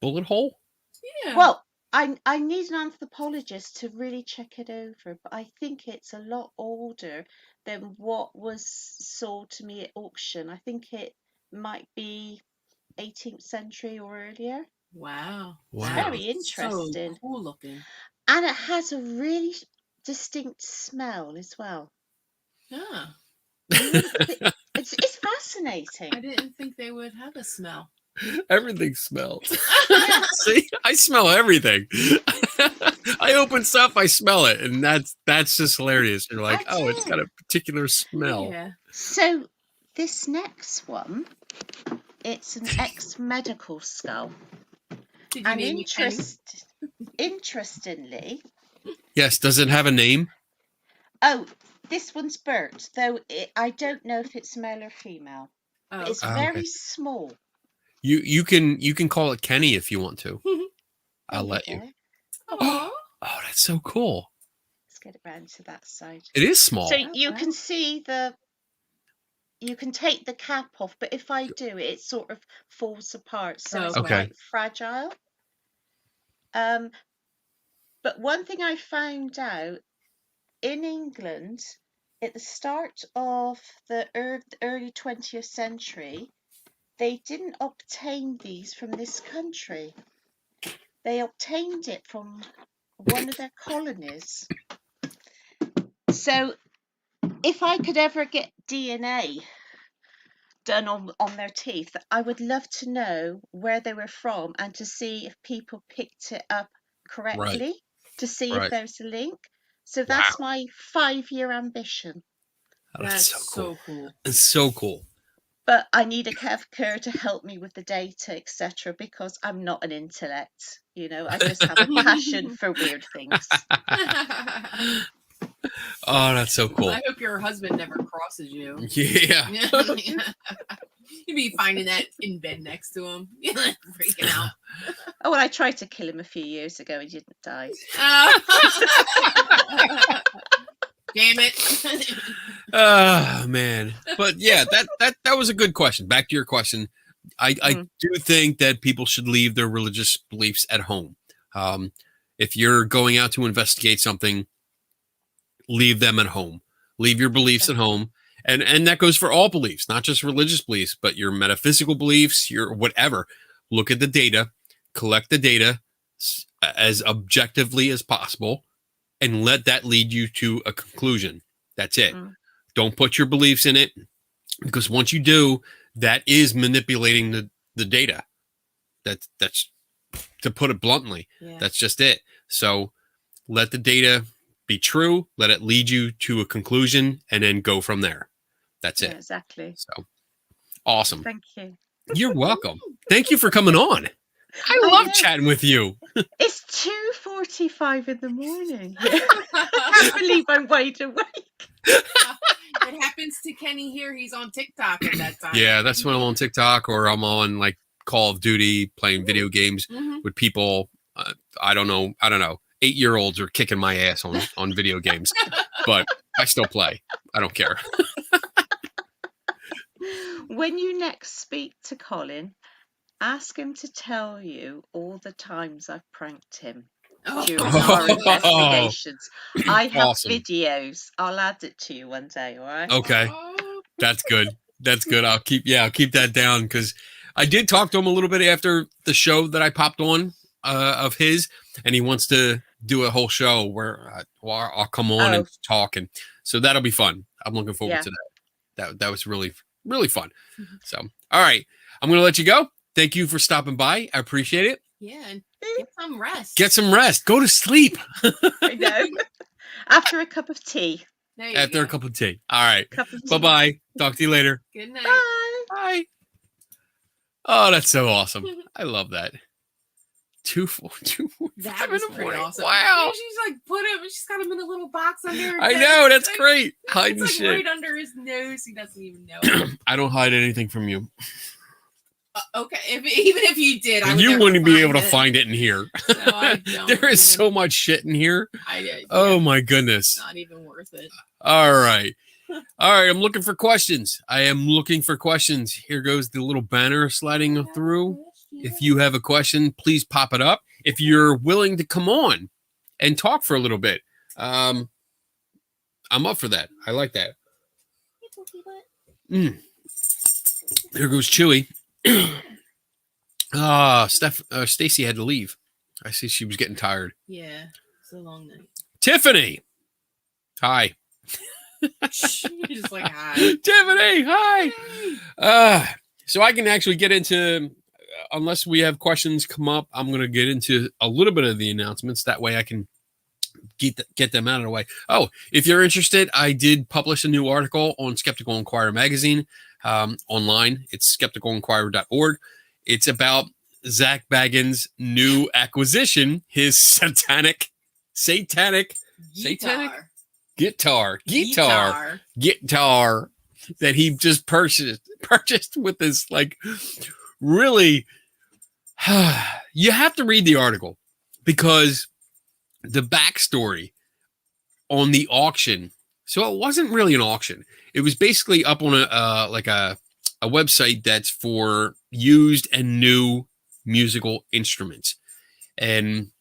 Bullet hole? Yeah. well I need an anthropologist to really check it over, but I think it's a lot older than what was sold to me at auction. I think it might be 18th century or earlier. Wow. Wow. Very That's interesting. So cool looking. And it has a really distinct smell as well. Yeah. It's fascinating. I didn't think they would have a smell. Everything smells. Yeah. See, I smell everything. I open stuff, I smell it, and that's just hilarious. You're like, That's oh, it's it. got a particular smell. Yeah. So this next one, it's an ex-medical skull. Did you And name it Kenny? interestingly, Yes, does it have a name? oh, this one's Bert, though I don't know if it's male or female. Oh, It's okay. very small. You can call it Kenny if you want to. I'll There let you. go. Aw. Oh, that's so cool. Let's get it round to that side. It is small. So Oh, you wow. can see you can take the cap off, but if I do, it sort of falls apart, so it's Okay. quite fragile. But one thing I found out in England at the start of the early 20th century, they didn't obtain these from this country. They obtained it from one of their colonies. So if I could ever get DNA done on their teeth, I would love to know where they were from and to see if people picked it up correctly, to see if Right. there's a link. So Wow. that's my 5-year ambition. Oh, That's that's so cool. so cool. It's so cool. But I need a care to help me with the data, etc., because I'm not an intellect. You know, I just have a passion for weird things. Oh, that's so cool. I hope your husband never crosses you. Yeah. You'd be finding that in bed next to him, freaking out. Oh, well, I tried to kill him a few years ago. He didn't die. Damn it. Oh man. But yeah, that was a good question. Back to your question. I do think that people should leave their religious beliefs at home. If you're going out to investigate something, leave them at home. Leave your beliefs at home. And that goes for all beliefs, not just religious beliefs, but your metaphysical beliefs, your whatever. Look at the data, collect the data as objectively as possible, and let that lead you to a conclusion. That's it. Don't put your beliefs in it, because once you do, that is manipulating the data. That's to put it bluntly. Yeah. That's just it. So let the data be true. Let it lead you to a conclusion, and then go from there. That's Yeah, it. exactly. So awesome. Thank you. You're welcome. Thank you for coming on. I love chatting with you. It's 2:45 in the morning. I can't believe I'm wide awake. It happens to Kenny here. He's on TikTok at that time. Yeah, that's when I'm on TikTok, or I'm on like Call of Duty playing video games with people. I don't know. 8-year-olds are kicking my ass on video games, but I still play. I don't care. When you next speak to Colin, ask him to tell you all the times I've pranked him during our investigations. I have Awesome. videos. I'll add it to you one day, all right? Okay. That's good. That's good. I'll keep that down, because I did talk to him a little bit after the show that I popped on of his, and he wants to do a whole show where I'll come on and talk, and so that'll be fun. I'm looking forward to that. That was really, really fun. So, all right, I'm going to let you go. Thank you for stopping by. I appreciate it. Yeah, and get some rest. Get some rest. Go to sleep. I know. After a cup of tea. There you After go. a cup of tea. All right. Cup of tea. Bye-bye. Talk to you later. Good night. Bye. Bye. Oh, that's so awesome. I love that. 2:45 That in was the pretty morning. awesome. Wow. And she's like she's got him in a little box under her I desk. know, that's Like, great. It's Hiding like shit. right under his nose. He doesn't even know it. I don't hide anything from you. Okay, even if you did, I would You never wouldn't be able to it. find it in here. So I don't There is even- so much shit in here. yeah, Oh my goodness. not even worth it. All right. All right. I'm looking for questions. I am looking for questions. Here goes the little banner sliding through. If you have a question, please pop it up. If you're willing to come on and talk for a little bit, I'm up for that. I like that. There goes Chewy. Stacy had to leave. I see she was getting tired. Yeah, it's a long night. Tiffany. Hi. You're just like, hi. Tiffany, hi. So I can actually get into, unless we have questions come up, I'm going to get into a little bit of the announcements. That way I can get them out of the way. Oh, if you're interested, I did publish a new article on Skeptical Inquirer magazine online. It's skepticalinquirer.org. It's about Zach Bagans' new acquisition, his satanic guitar that he just purchased with this, like, really. You have to read the article because the backstory on the auction. So it wasn't really an auction. It was basically up on a website that's for used and new musical instruments. And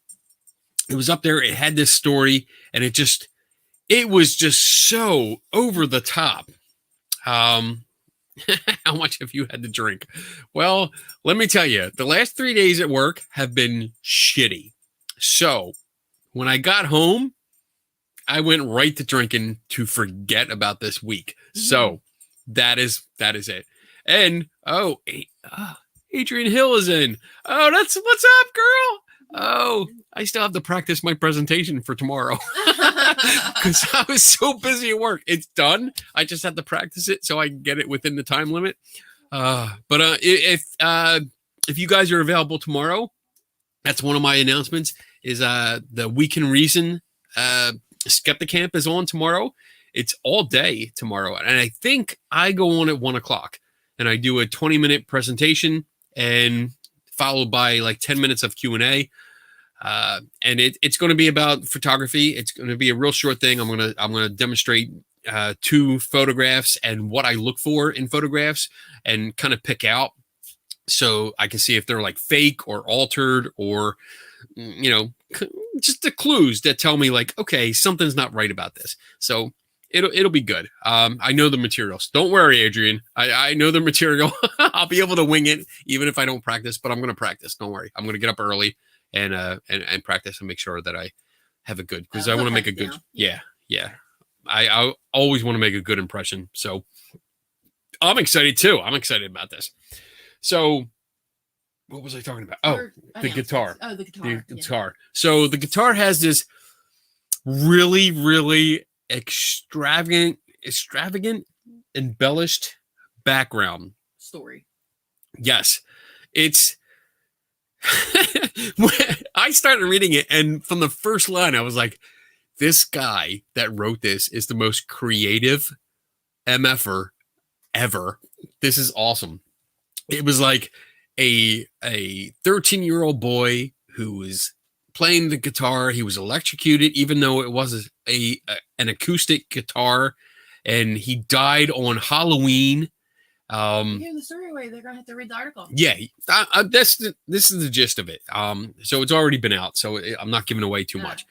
it was up there. It had this story, and it was just so over the top. How much have you had to drink? Well, let me tell you, the last 3 days at work have been shitty. So when I got home, I went right to drinking to forget about this week. So that is it. And Adrian Hill is in. Oh, what's up, girl? Oh, I still have to practice my presentation for tomorrow because I was so busy at work. It's done. I just have to practice it so I can get it within the time limit. But if you guys are available tomorrow, that's one of my announcements. Is the We Can Reason Skeptic Camp is on tomorrow. It's all day tomorrow, and I think I go on at 1:00, and I do a 20-minute presentation and followed by like 10 minutes of Q&A. And it's going to be about photography. It's going to be a real short thing. I'm going to demonstrate 2 photographs and what I look for in photographs and kind of pick out so I can see if they're like fake or altered or, just the clues that tell me like, okay, something's not right about this. So it'll be good. I know the materials. Don't worry, Adrian. I know the material. I'll be able to wing it even if I don't practice, but I'm going to practice. Don't worry. I'm going to get up early and practice and make sure that I have it good because I want to make a good. Yeah. I always want to make a good impression. So I'm excited too. I'm excited about this. So what was I talking about? Oh, the guitar. Oh, the guitar. The guitar. So the guitar has this really, really extravagant, embellished background Story. Yes. It's I started reading it, and from the first line, I was like, this guy that wrote this is the most creative MFer ever. This is awesome. It was like a 13-year-old boy who was playing the guitar. He was electrocuted, even though it was an acoustic guitar, and he died on Halloween. Hear the story way. They're gonna have to read the article. Yeah, this is the gist of it. So it's already been out, so I'm not giving away too much.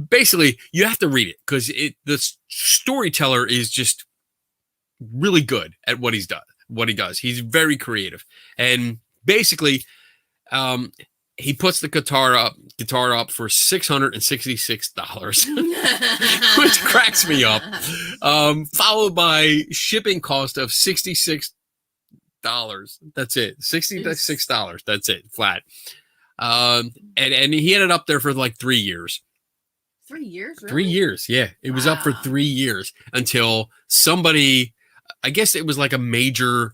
Basically, you have to read it because the storyteller is just really good at what he does. He's very creative, and basically, he puts the guitar up for $666, which cracks me up. Followed by shipping cost of $66. That's it. $66. That's it. Flat. And he had it up there for like 3 years. 3 years? Really? 3 years. Yeah. It was up for 3 years until somebody, I guess it was like a major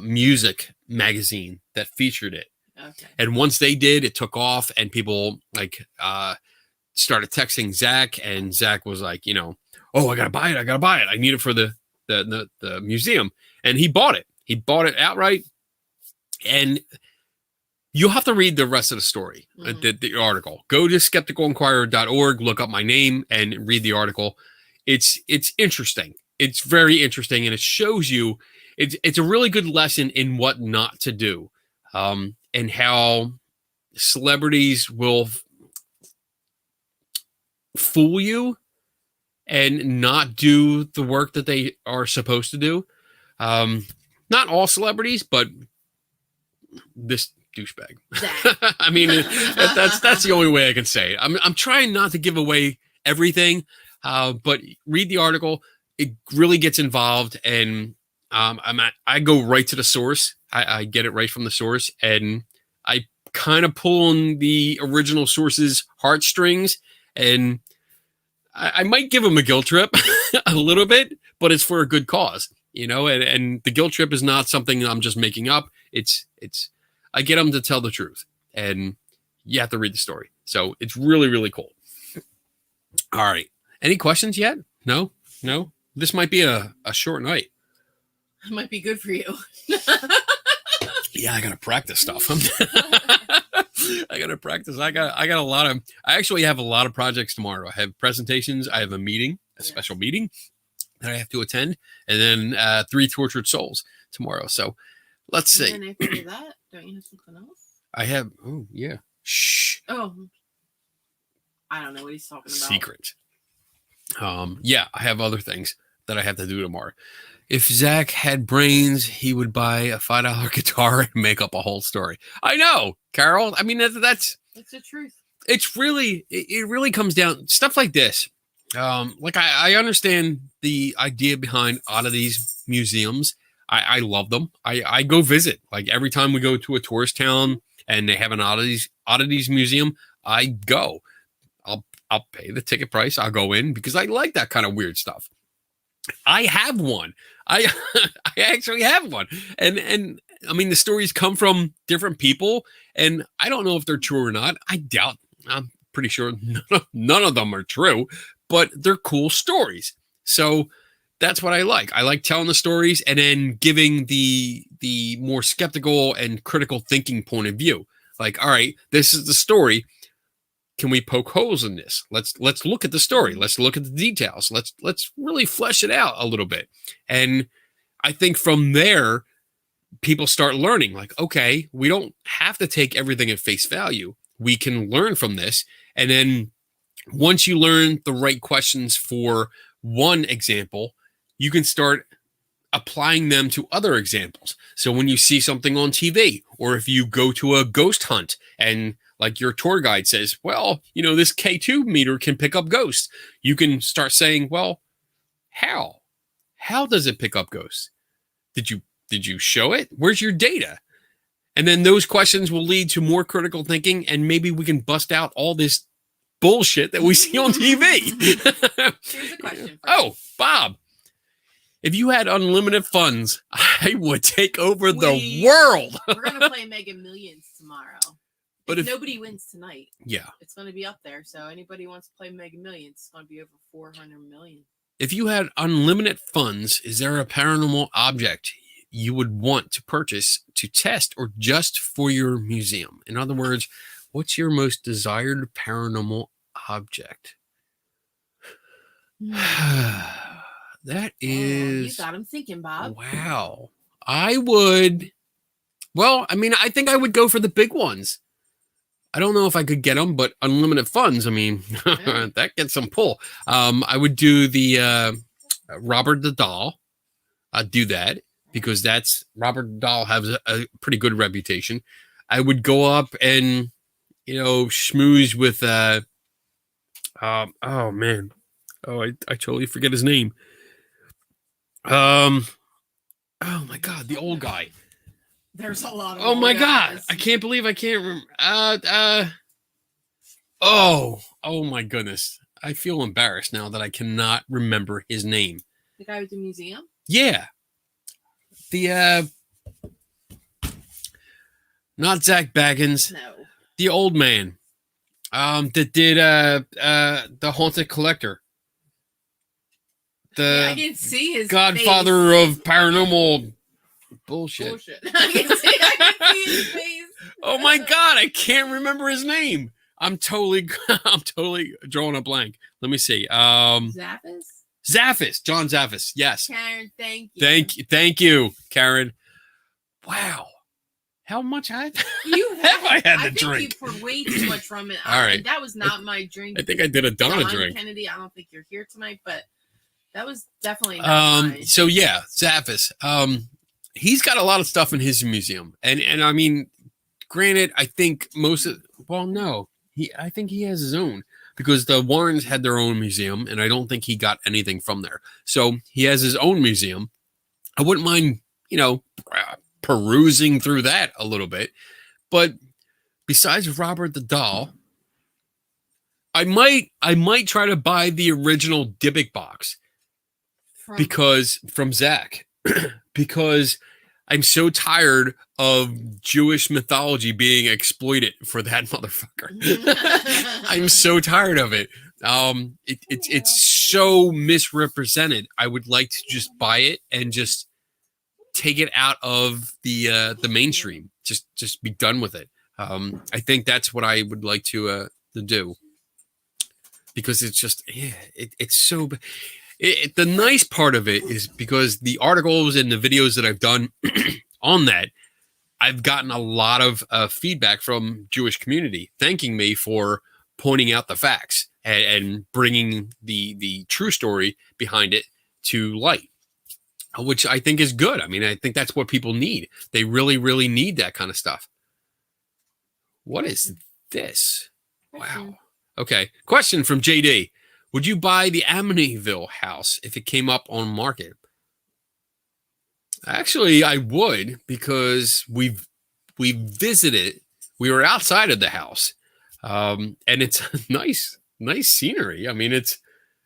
music magazine that featured it. Okay. And once they did, it took off, and people like started texting Zach, and Zach was like, oh, I gotta buy it. I need it for the museum, and he bought it. He bought it outright, and you'll have to read the rest of the story, the article. Go to skepticalinquirer.org, look up my name, and read the article. It's interesting. It's very interesting, and it shows you. It's a really good lesson in what not to do. And how celebrities will fool you and not do the work that they are supposed to do. Not all celebrities, but this douchebag. I mean, that's the only way I can say it. I'm trying not to give away everything, but read the article. It really gets involved, and I go right to the source. I get it right from the source, and I kind of pull on the original source's heartstrings, and I might give them a guilt trip a little bit, but it's for a good cause, and the guilt trip is not something I'm just making up. It's I get them to tell the truth, and you have to read the story. So it's really, really cool. All right. Any questions yet? No? This might be a short night. It might be good for you. Yeah, I gotta practice stuff. I gotta practice. I actually have a lot of projects tomorrow. I have presentations. I have a meeting, special meeting that I have to attend, and then 3 tortured souls tomorrow. So let's see. And then after that, don't you have something else? I have. Oh yeah. Shh. Oh, I don't know what he's talking about. Secret. Yeah, I have other things that I have to do tomorrow. If Zach had brains, he would buy a $5 guitar and make up a whole story. I know, Carol. I mean, that's the truth. It's really, it really comes down stuff like this. Like I understand the idea behind oddities museums. I love them. I go visit. Like every time we go to a tourist town and they have an oddities museum, I go. I'll pay the ticket price. I'll go in because I like that kind of weird stuff. I have one. I actually have one. And I mean, the stories come from different people, and I don't know if they're true or not. I doubt. I'm pretty sure none of them are true, but they're cool stories. So that's what I like. I like telling the stories and then giving the more skeptical and critical thinking point of view. Like, all right, this is the story. Can we poke holes in this? Let's look at the story. Let's look at the details. Let's really flesh it out a little bit. And I think from there, people start learning like, okay, we don't have to take everything at face value. We can learn from this. And then once you learn the right questions for one example, you can start applying them to other examples. So when you see something on TV, or if you go to a ghost hunt and like your tour guide says, well, this K2 meter can pick up ghosts. You can start saying, well, how? How does it pick up ghosts? Did you show it? Where's your data? And then those questions will lead to more critical thinking, and maybe we can bust out all this bullshit that we see on TV. Here's a question for you. Oh, Bob. If you had unlimited funds, I would take over the world. We're going to play Mega Millions tomorrow. But if nobody wins tonight, it's going to be up there. So anybody who wants to play Mega Millions, it's going to be over 400 million. If you had unlimited funds, is there a paranormal object you would want to purchase to test or just for your museum? In other words, what's your most desired paranormal object? That is... You got him thinking, Bob. Wow. I would... Well, I mean, I think I would go for the big ones. I don't know if I could get them, but unlimited funds, I mean, that gets some pull. I would do the Robert the Doll. I'd do that because Robert the Doll has a pretty good reputation. I would go up and, schmooze with, oh man. Oh, I totally forget his name. Oh my God, the old guy. There's a lot of oh my guys. God, I can't believe I can't remember. Oh my goodness. I feel embarrassed now that I cannot remember his name. The guy with the museum? Yeah. The Not Zach Baggins. No. The old man. That did the Haunted Collector. I The can see his Godfather face. of paranormal bullshit. Bullshit. I can see his face. Oh my god, I can't remember his name. I'm totally drawing a blank. Let me see. Zappis? Zaffis, John Zaffis. Yes. Karen, thank you. Thank you, Karen. Wow. How much have I had to drink? You poured way too much rum in. All right. That was not my drink. I think I did a Donna John drink. Kennedy, I don't think you're here tonight, but that was definitely not mine. So yeah, Zaffis. He's got a lot of stuff in his museum. And I mean, granted, I think I think he has his own, because the Warrens had their own museum, and I don't think he got anything from there. So he has his own museum. I wouldn't mind, perusing through that a little bit. But besides Robert the Doll, I might try to buy the original Dybbuk box from Zach, because I'm so tired of Jewish mythology being exploited for that motherfucker. I'm so tired of it. It's so misrepresented. I would like to just buy it and just take it out of the mainstream. Just be done with it. I think that's what I would like to do, because it's just it's so. The nice part of it is because the articles and the videos that I've done on that, I've gotten a lot of feedback from Jewish community thanking me for pointing out the facts and bringing the true story behind it to light, which I think is good. I mean, I think that's what people need. They really, really need that kind of stuff. What is this? Wow. Okay. Question from JD. Would you buy the Amityville house if it came up on market? Actually, I would, because we visited. We were outside of the house, and it's a nice scenery. I mean, it's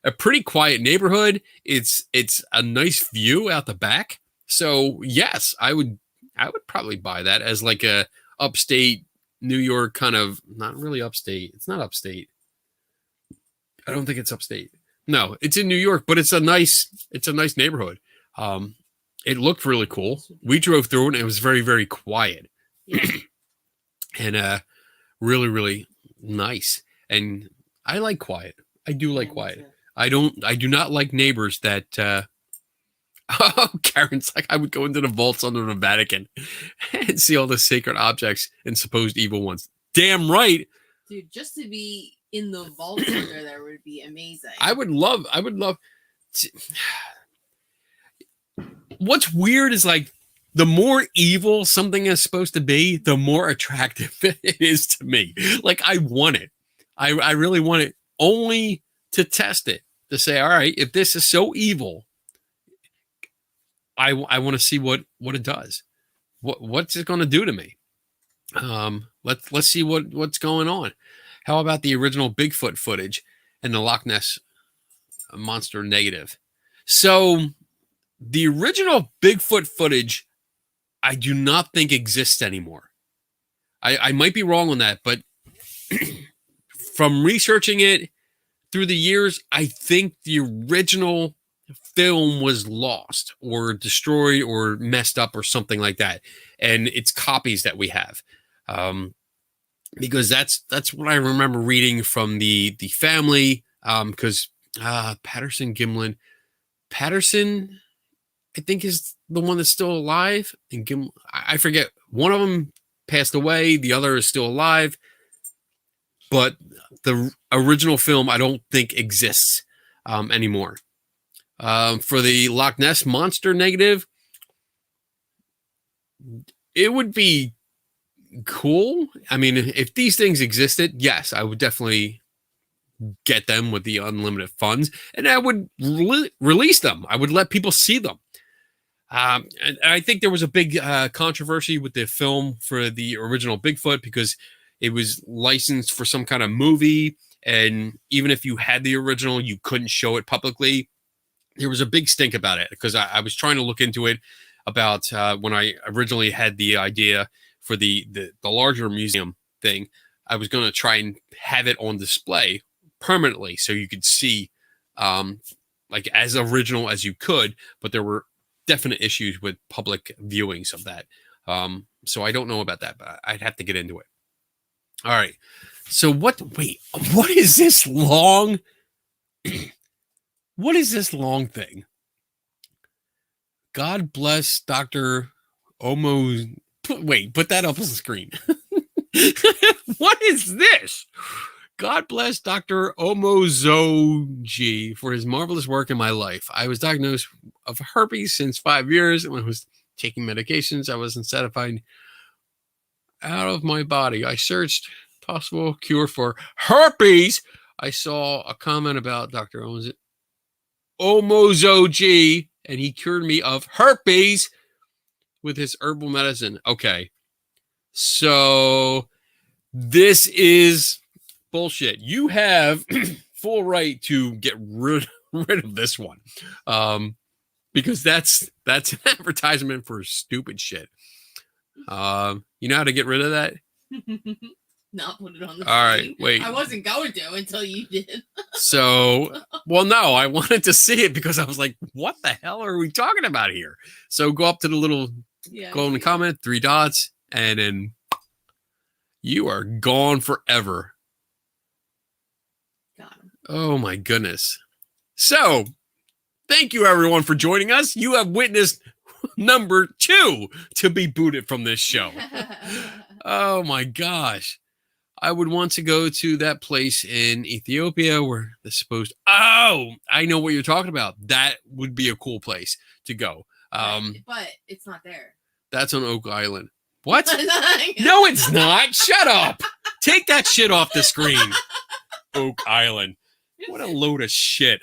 a pretty quiet neighborhood. It's a nice view out the back. So yes, I would probably buy that as like a upstate New York kind of, not really upstate. It's not upstate. I don't think it's upstate. No, it's in New York, but it's a nice neighborhood. It looked really cool. We drove through it, and it was very, very quiet. Yeah. And really, really nice. And I like quiet. I do like quiet. I do not like neighbors that oh, Karen's like, I would go into the vaults under the Vatican and see all the sacred objects and supposed evil ones. Damn right. Dude, just to be in the vault under there would be amazing. I would love what's weird is, like, the more evil something is supposed to be, the more attractive it is to me. Like, I want it. I really want it, only to test it, to say, all right, if this is so evil, I want to see what it does. What's it going to do to me? Let's see what's going on. How about the original Bigfoot footage and the Loch Ness monster negative? So the original Bigfoot footage, I do not think exists anymore. I might be wrong on that, but from researching it through the years, I think the original film was lost or destroyed or messed up or something like that. And it's copies that we have. Because that's what I remember reading from the family. Because Patterson, I think, is the one that's still alive, and Gimlin, I forget. One of them passed away, the other is still alive. But the original film, I don't think exists anymore. For the Loch Ness monster negative, it would be cool. I mean, if these things existed, yes, I would definitely get them with the unlimited funds, and I would release them. I would let people see them. And I think there was a big controversy with the film for the original Bigfoot, because it was licensed for some kind of movie, and even if you had the original, you couldn't show it publicly. There was a big stink about it, because I was trying to look into it about when I originally had the idea for the larger museum thing, I was going to try and have it on display permanently so you could see like as original as you could, but there were definite issues with public viewings of that. So I don't know about that, but I'd have to get into it. All right. So what is this long? What is this long thing? God bless Dr. Omo. Wait, put that up on the screen. What is this? God bless Dr. Omozoji for his marvelous work in my life. I was diagnosed of herpes since 5 years, and when I was taking medications, I was satisfied out of my body. I searched possible cure for herpes. I saw a comment about Dr. Omozoji, and he cured me of herpes with his herbal medicine. Okay. So this is bullshit. You have full right to get rid of this one. Because that's an advertisement for stupid shit. You know how to get rid of that? Not put it on the All right, screen. wait. I wasn't going to until you did. So, well, no, I wanted to see it because I was like, what the hell are we talking about here? So go up to the little, go in the comment, 3 dots, and then you are gone forever. Got him. Oh my goodness. So, thank you everyone for joining us. You have witnessed number 2 to be booted from this show. Oh my gosh. I would want to go to that place in Ethiopia where they're supposed. Oh, I know what you're talking about. That would be a cool place to go. But it's not there. That's on Oak Island. What? No, it's not. Shut up. Take that shit off the screen. Oak Island. What a load of shit.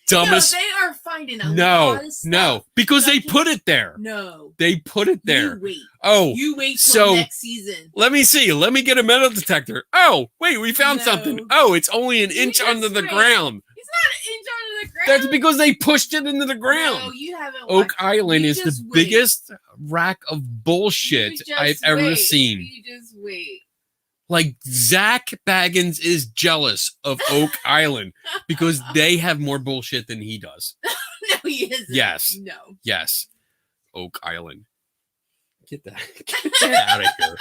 Dumbest. No, they are finding a lot of stuff. No, because they put it there. No. They put it there. You wait. Oh. You wait till next season. Let me see. Let me get a metal detector. Oh, wait, we found something. Oh, it's only an inch under the ground. It's not an inch under the ground. That's because they pushed it into the ground. No, you haven't. Oak Island is the biggest rack of bullshit I've ever seen. You just wait. Like, Zach Baggins is jealous of Oak Island because they have more bullshit than he does. No, he isn't. Yes. No. Yes. Oak Island. Get that out of here.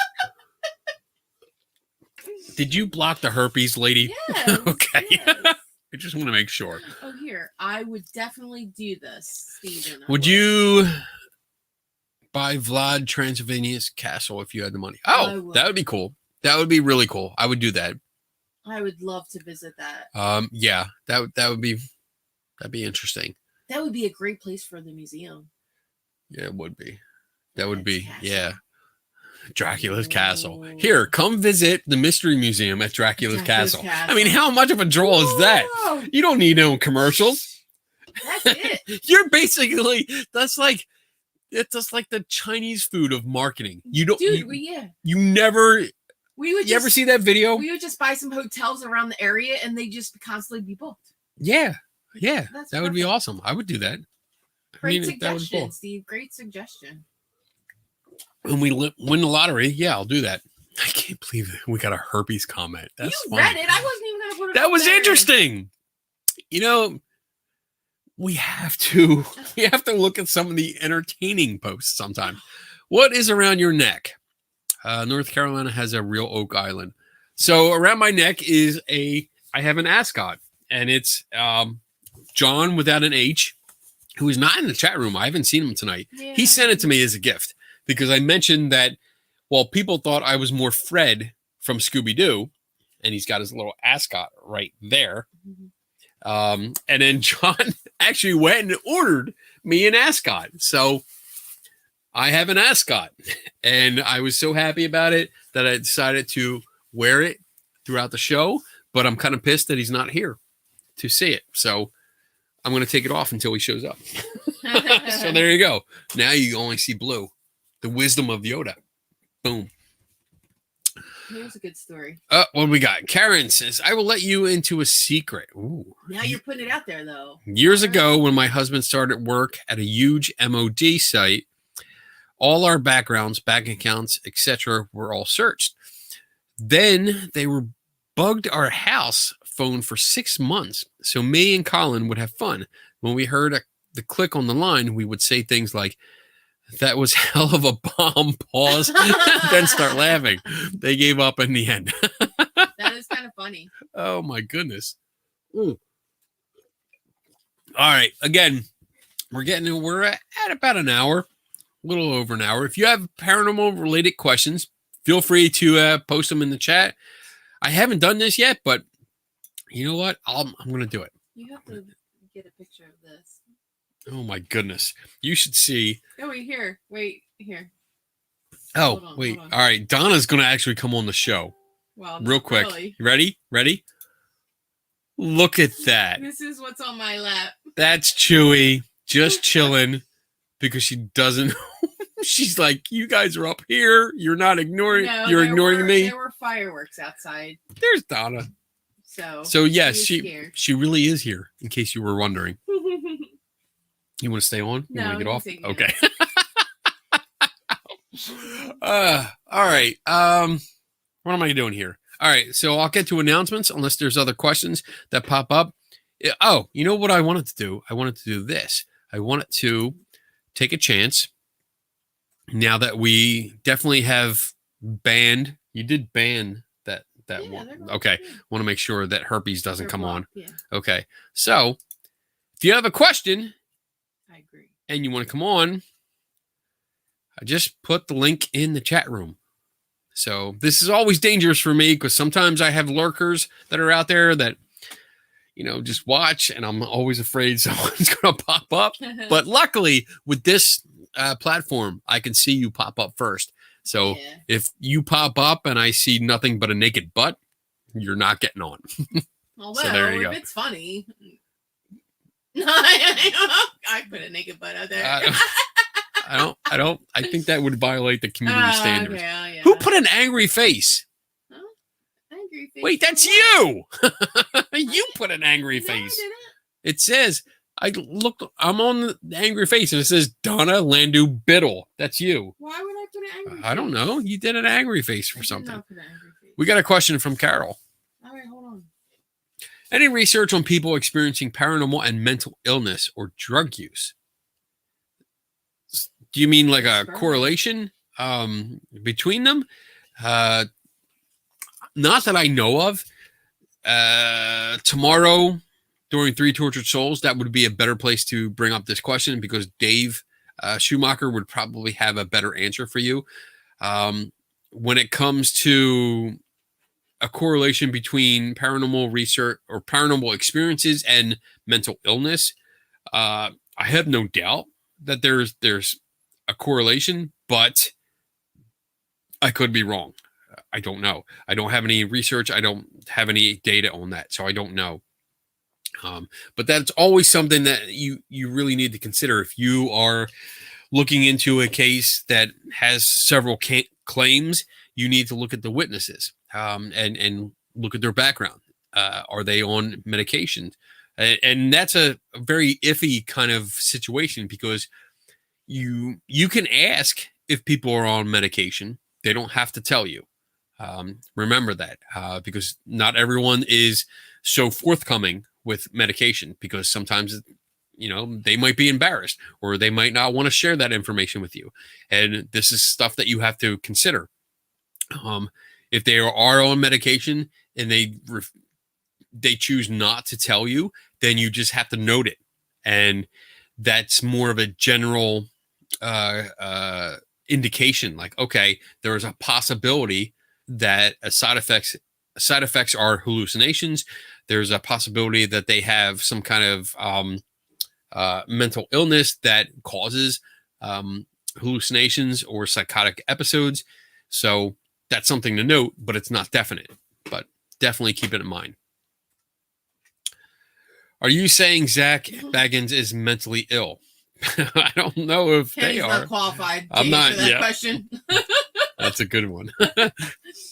Did you block the herpes lady? Yes, Okay. Yes. I just want to make sure. Oh, here. I would definitely do this, Steven. Would you buy Vlad Transylvania's castle if you had the money? Oh, that would be cool. That would be really cool. I would do that. I would love to visit that. Yeah, that'd be interesting. That would be a great place for the museum. Yeah, it would be. That would be, yeah. Dracula's Castle. Here, come visit the Mystery Museum at Dracula's Castle. I mean, how much of a draw is that? You don't need no commercials. That's it. You're basically, it's just like the Chinese food of marketing. You don't, Dude, you never. You ever see that video? We would just buy some hotels around the area and they just constantly be booked. Yeah. That perfect. would be awesome. I would do that. Great suggestion, Steve. Great suggestion. When we win the lottery, yeah, I'll do that. I can't believe it. We got a herpes comment. That's you funny. read it. I wasn't even going to put it That up was there. interesting. You know, we have to look at some of the entertaining posts sometimes. What is around your neck? North Carolina has a real Oak Island. So around my neck is I have an ascot, and it's John without an H, who is not in the chat room. I haven't seen him tonight. Yeah. He sent it to me as a gift because I mentioned that, well, people thought I was more Fred from Scooby-Doo, and he's got his little ascot right there. Mm-hmm. And then John actually went and ordered me an ascot. So I have an ascot, and I was so happy about it that I decided to wear it throughout the show, but I'm kind of pissed that he's not here to see it. So I'm going to take it off until he shows up. So there you go. Now you only see blue. The wisdom of Yoda. Boom. Here's a good story. What do we got? Karen says, I will let you into a secret. Ooh. Now you're putting it out there, though. Years ago, when my husband started work at a huge MOD site, All our backgrounds, bank accounts, etc., were all searched. Then they were bugged our house phone for 6 months. So me and Colin would have fun. When we heard the click on the line, we would say things like, "That was hell of a bomb," pause, then start laughing. They gave up in the end. That is kind of funny. Oh my goodness. All right. Again, we're at about an hour, a little over an hour. If you have paranormal related questions, feel free to post them in the chat. I haven't done this yet, but you know what? I'm going to do it. You have to get a picture of this. Oh my goodness. You should see. Oh, wait, here. Wait, here. Oh, Hold wait. on. All right. Donna's going to actually come on the show. Well, Real quick. really. You ready? Ready? Look at that. This is what's on my lap. That's Chewy just chilling because she doesn't. She's like, you guys are up here. You're not ignoring. No, you're ignoring me. There were fireworks outside. There's Donna. So yes, she she really is here. In case you were wondering. You want to stay on? You No, want to get you off? can Okay. take All right. What am I doing here? All right. So I'll get to announcements unless there's other questions that pop up. Oh, you know what I wanted to do? I wanted to do this. I wanted to take a chance. Now that we definitely have banned, you did ban that Yeah, one. they're Okay. good. Want to make sure that herpes doesn't They're come on. blocked, Yeah, Okay. So if you have a question I agree. and you want to come on, I just put the link in the chat room. So this is always dangerous for me because sometimes I have lurkers that are out there that, just watch, and I'm always afraid someone's going to pop up. But luckily with this platform, I can see you pop up first. So Yeah. if you pop up and I see nothing but a naked butt, you're not getting on. Although, So there you go. if it's funny. I put a naked butt out there. I think that would violate the community standards. Okay, yeah. Who put an angry face? Angry face? Wait, that's for you. what? You put an angry No, I face. didn't. It says, I'm on the angry face, and it says Donna Landu Biddle. That's you. Why would I put an angry face? I don't know. You did an angry face I for did something. not put an angry face. We got a question from Carol. All right, hold on. Any research on people experiencing paranormal and mental illness or drug use? Do you mean like a correlation between them? Not that I know of. Tomorrow, during Three Tortured Souls, that would be a better place to bring up this question because Dave Schumacher would probably have a better answer for you. When it comes to a correlation between paranormal research or paranormal experiences and mental illness, I have no doubt that there's a correlation, but I could be wrong. I don't know. I don't have any research. I don't have any data on that, so I don't know. But that's always something that you really need to consider if you are looking into a case that has several claims. You need to look at the witnesses and look at their background. Are they on medication? And that's a very iffy kind of situation because you can ask if people are on medication. They don't have to tell you. Remember that because not everyone is so forthcoming with medication because sometimes they might be embarrassed or they might not want to share that information with you, and this is stuff that you have to consider. If they are on medication and they choose not to tell you, then you just have to note it, and that's more of a general indication, like, okay, there is a possibility that side effects are hallucinations. There's a possibility that they have some kind of mental illness that causes hallucinations or psychotic episodes. So that's something to note, but it's not definite. But definitely keep it in mind. Are you saying Zach Baggins is mentally ill? I don't know if Kenny's they are. not qualified to I'm not. answer that Yeah, question. that's a good one.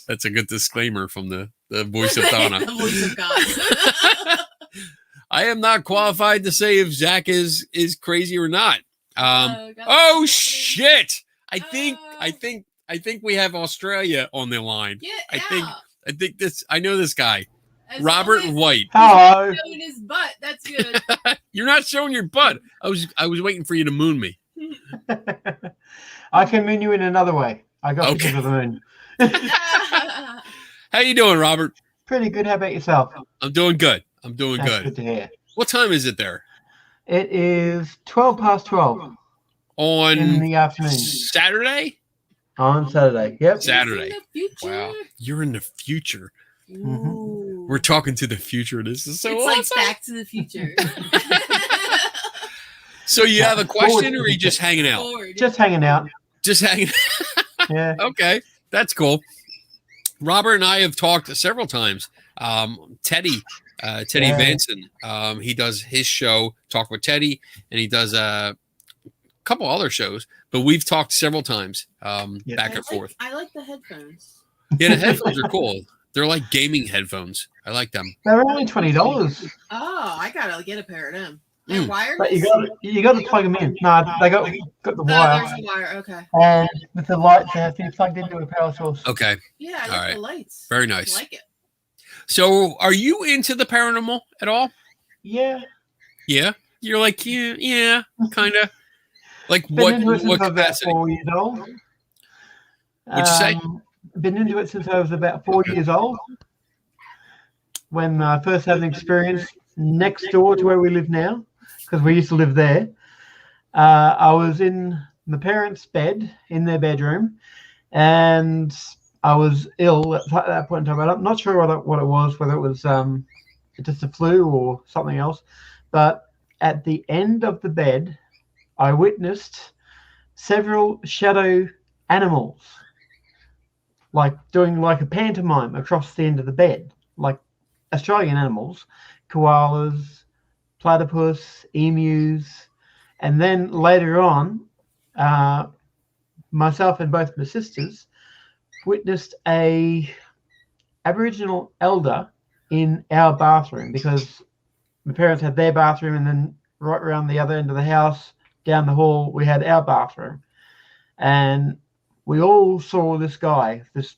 That's a good disclaimer from the voice of Donna. The voice of God. I am not qualified to say if Zach is crazy or not. God, Oh shit! I think we have Australia on the line. Get I out. think I know this guy. As Robert long as White. Hello. he's showing his butt. That's good. You're not showing your butt. I was waiting for you to moon me. I can moon you in another way. I got Okay. pictures of the moon. How you doing, Robert? Pretty good. How about yourself? I'm doing good. That's good. good to hear. What time is it there? It is 12 past 12 in On the afternoon Saturday? on Saturday. Yep. Saturday. In the future. Wow. You're in the future. Ooh. We're talking to the future. This is so It's awesome. like Back to the Future. So you have a question or are you just hanging out? Forward. Just hanging out. Just hanging Yeah. Okay. That's cool. Robert and I have talked several times. Teddy Yeah. Vanson, he does his show, Talk with Teddy, and he does a couple other shows, but we've talked several times back and forth. I like the headphones. Yeah, the headphones are cool. They're like gaming headphones. I like them. They're only $20, Oh, I gotta get a pair of them. They're wireless. but you got to plug them in. No, they got the Oh, wire, there's a wire. Okay. and with the lights, they have to be plugged into a power source. Okay. Yeah, I like All right. the lights. Very I nice. like it. So are you into the paranormal at all? Yeah. Yeah. You're like, yeah, kind of. Like Been what into it since I was about capacity? 4 years old. What'd you say? Been into it since I was about 4 years old. When I first had an experience next door to where we live now, because we used to live there. I was in my parents' bed in their bedroom, and I was ill at that point in time. I'm not sure what it was, whether it was just a flu or something else. But at the end of the bed, I witnessed several shadow animals, like doing like a pantomime across the end of the bed, like Australian animals, koalas, platypus, emus, and then later on, myself and both my sisters witnessed a Aboriginal elder in our bathroom, because my parents had their bathroom, and then right around the other end of the house, down the hall, we had our bathroom, and we all saw this guy, this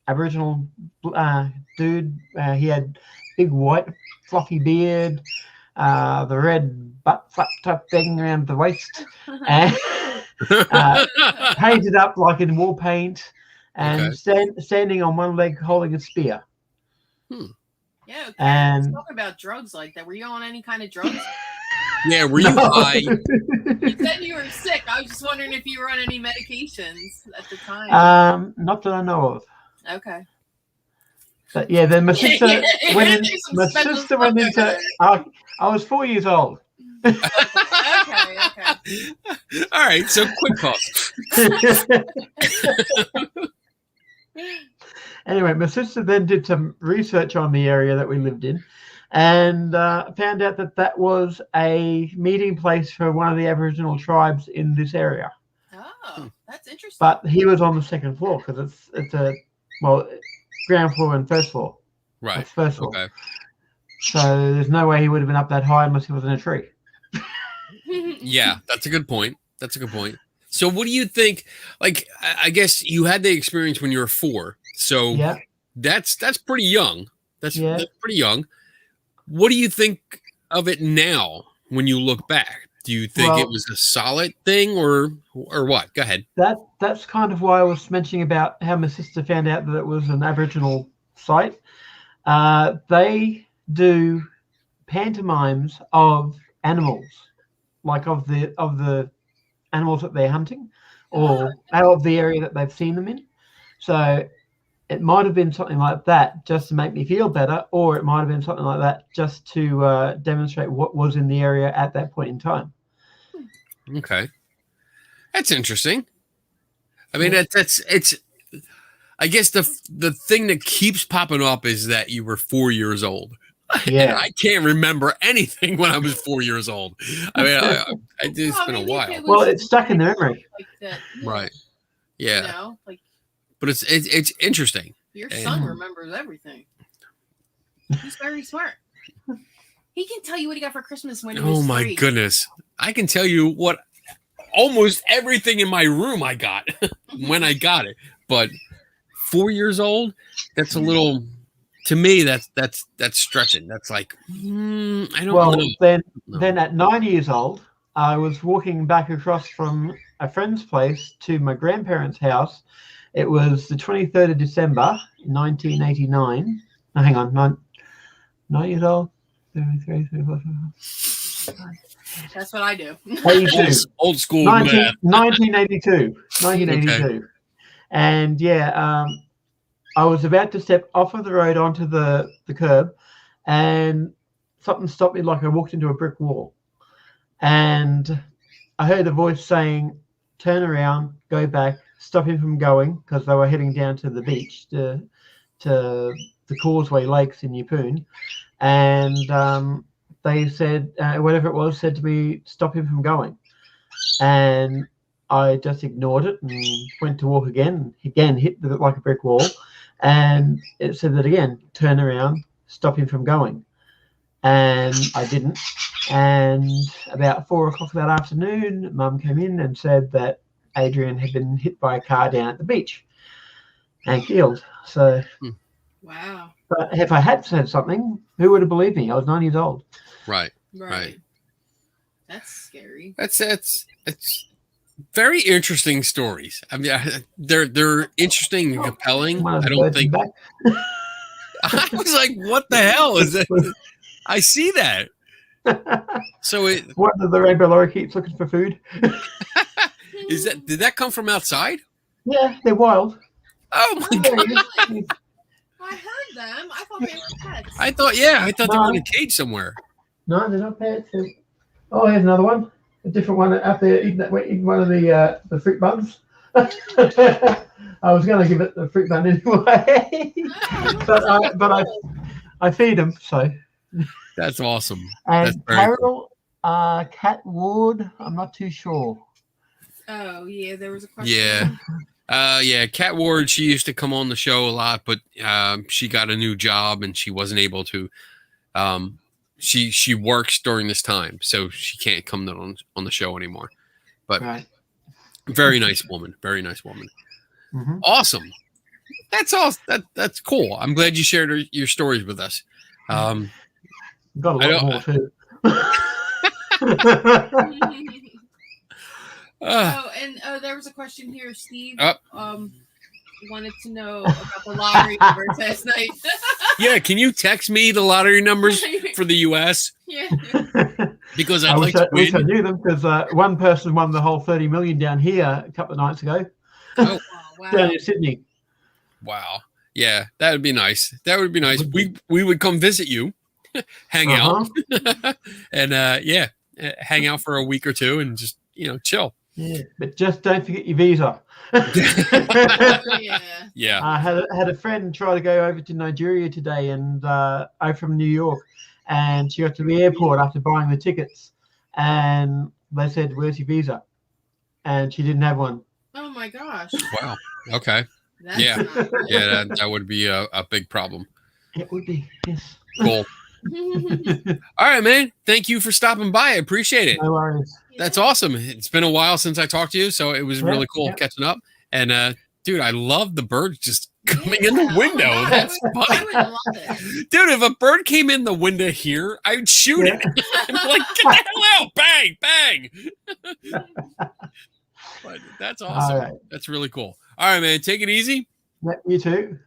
Aboriginal dude. He had big white fluffy beard, the red butt flap type thing around the waist, and painted up like in war paint, and standing on one leg holding a spear. Yeah. Okay. And Let's talk about drugs like that. Were you on any kind of drugs? Yeah, were you high? You said you were sick. I was just wondering if you were on any medications at the time. Not that I know of. Okay. But yeah, then my sister went in. There's some My special sister went stuff into. over I was 4 years old. Okay. Okay. All right, so quick pause. Anyway, my sister then did some research on the area that we lived in, and found out that that was a meeting place for one of the Aboriginal tribes in this area. Oh, that's interesting. But he was on the second floor, because it's a ground floor and first floor. Right. It's first floor. Okay. So there's no way he would have been up that high unless he was in a tree. Yeah, that's a good point. So what do you think? Like, I guess you had the experience when you were 4. So Yeah. that's pretty young. That's Yeah. pretty young. What do you think of it now when you look back? Do you think it was a solid thing or what? Go ahead. That's kind of why I was mentioning about how my sister found out that it was an Aboriginal site. They do pantomimes of animals, like of the animals that they're hunting, or out of the area that they've seen them in. So it might have been something like that just to make me feel better, or it might have been something like that just to demonstrate what was in the area at that point in time. Okay, that's interesting. I mean, it's. I guess the thing that keeps popping up is that you were 4 years old. Yeah. And I can't remember anything when I was 4 years old. I mean, it's been a while. Well, it's stuck in the memory. Like that, Right. Yeah. You know, like But it's interesting. your son remembers everything. He's very smart. He can tell you what he got for Christmas when he was Oh my 3. goodness. I can tell you what almost everything in my room I got when I got it. But 4 years old, that's a little. To me, that's stretching. That's like I don't know. Then at 9 years old, I was walking back across from a friend's place to my grandparents' house. It was the 23rd of December, 1989. No, hang on, 9 years old. 33, 34, 35. That's what I do. 82. Old school 1982. Okay. And yeah, I was about to step off of the road onto the curb, and something stopped me like I walked into a brick wall. And I heard a voice saying, turn around, go back, stop him from going, because they were heading down to the beach, to the Causeway Lakes in Yeppoon. And they said, whatever it was, said to me, stop him from going. And I just ignored it and went to walk again. Again, hit like a brick wall. And it said that again, turn around, stop him from going. And I didn't. And about 4 o'clock that afternoon, Mum came in and said that Adrian had been hit by a car down at the beach and killed. So, wow. But if I had said something, who would have believed me? I was 9 years old. Right. That's scary. It's very interesting stories. I mean, they're interesting and compelling. I don't think. I was like, "What the hell is that?" I see that. So What the rainbow lorikeets looking for food? Did that come from outside? Yeah, they're wild. Oh my god! I heard them. I thought they were pets. I thought they were in a cage somewhere. No, they're not pets. Oh, here's another one. A different one up there eating one of the fruit buns. I was going to give it the fruit bun anyway, but I feed them. So that's awesome. And that's Carol, cool. Cat Ward, I'm not too sure. Oh yeah, there was a question. Yeah, Cat Ward. She used to come on the show a lot, but she got a new job and she wasn't able to. She works during this time, so she can't come on the show anymore. But very nice woman. Very nice woman. Mm-hmm. Awesome. That's all. That's cool. I'm glad you shared your stories with us. Got a lot more too. There was a question here, Steve. Wanted to know about the lottery numbers last night. Yeah, can you text me the lottery numbers for the U.S.? Yeah. Because I wish I knew them, because one person won the whole 30 million down here a couple of nights ago. Oh, wow. Down in Sydney. Wow. Yeah, that would be nice. We would come visit you, hang out, and hang out for a week or two and just chill. Yeah, but just don't forget your visa. Yeah. I had a friend try to go over to Nigeria today, and over from New York, and she got to the airport after buying the tickets, and they said, "Where's your visa?" And she didn't have one. Oh my gosh! Wow. Okay. That would be a big problem. It would be. Yes. Cool. All right, man. Thank you for stopping by. I appreciate it. No worries. That's awesome. It's been a while since I talked to you, so it was really cool catching up. And dude, I love the birds just coming in the window. That's funny. I would love it. Dude, if a bird came in the window here, I'd shoot it. I'm like, get the hell out! Bang, bang. But that's awesome. Right. That's really cool. All right, man. Take it easy. Yeah, you too.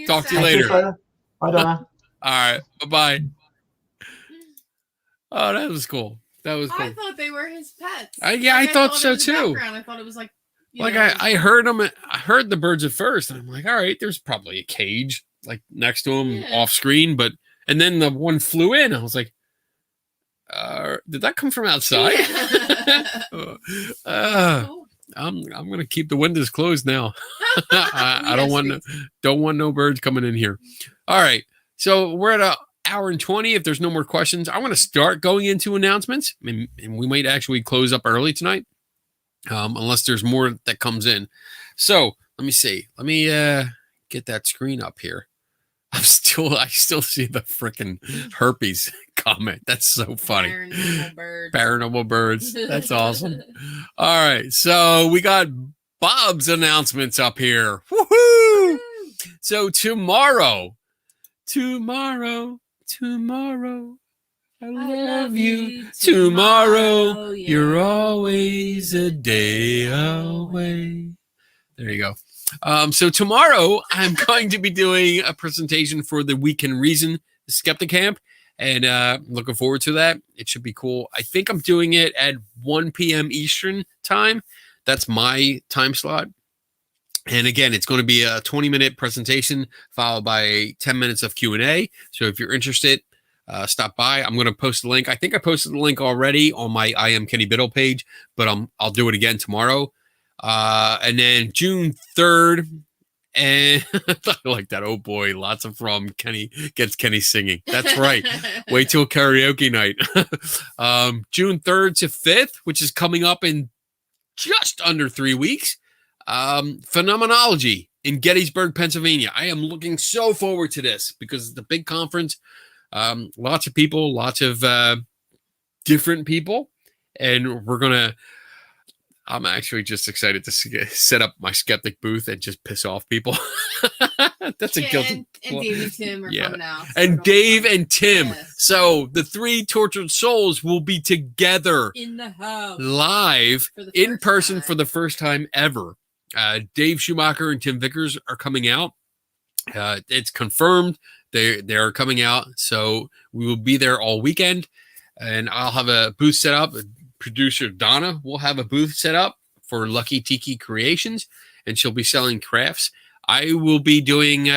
Talk to you later. Bye, Donna. All right. Bye-bye. Oh, that was cool. That was cool. I thought they were his pets. I thought so too. I thought it was like, I heard them. I heard the birds at first, and I'm like, all right, there's probably a cage like next to him off screen, and then the one flew in. I was like, did that come from outside? Cool. I'm gonna keep the windows closed now. I don't want no birds coming in here. All right, so we're at an hour and 20. If there's no more questions, I want to start going into announcements, and we might actually close up early tonight, unless there's more that comes in. So let me see. Let me get that screen up here. I still see the freaking herpes comment. That's so funny. Paranormal bird. Paranormal birds. That's awesome. All right. So we got Bob's announcements up here. Woohoo! So tomorrow, I love you. Tomorrow, you're always a day away. There you go. So tomorrow, I'm going to be doing a presentation for the We Can Reason Skeptic Camp, and looking forward to that. It should be cool. I think I'm doing it at 1 p.m. Eastern time. That's my time slot. And again, it's going to be a 20-minute presentation followed by 10 minutes of Q&A. So if you're interested, stop by. I'm going to post the link. I think I posted the link already on my I Am Kenny Biddle page, but I'll do it again tomorrow. And then June 3rd, and I like that. Oh boy, lots of from Kenny gets Kenny singing. That's right. Wait till karaoke night. June 3rd to 5th, which is coming up in just under 3 weeks. Phenomenology in Gettysburg, Pennsylvania. I am looking so forward to this because it's a big conference. Lots of people, lots of different people, and I'm actually just excited to set up my skeptic booth and just piss off people. That's a guilty. And Dave and Tim are coming out. And Dave and Tim. Yes. So the three tortured souls will be together In the house. live in person for the first time ever. Dave Schumacher and Tim Vickers are coming out. It's confirmed they're coming out. So we will be there all weekend, and I'll have a booth set up. Producer Donna will have a booth set up for Lucky Tiki Creations, and she'll be selling crafts. I will be doing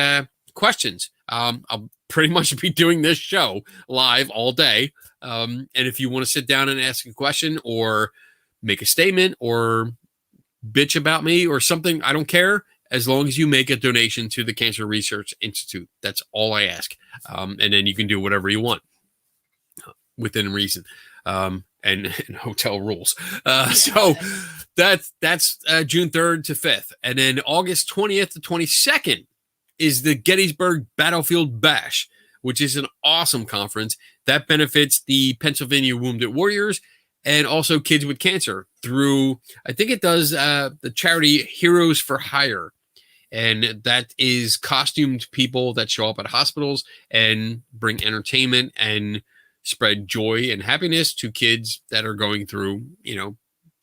questions. I'll pretty much be doing this show live all day. And if you want to sit down and ask a question or make a statement or bitch about me or something, I don't care, as long as you make a donation to the Cancer Research Institute. That's all I ask. And then you can do whatever you want within reason. And hotel rules. So that's June 3rd to 5th. And then August 20th to 22nd is the Gettysburg Battlefield Bash, which is an awesome conference that benefits the Pennsylvania Wounded Warriors and also kids with cancer through, I think it does the charity Heroes for Hire. And that is costumed people that show up at hospitals and bring entertainment and spread joy and happiness to kids that are going through,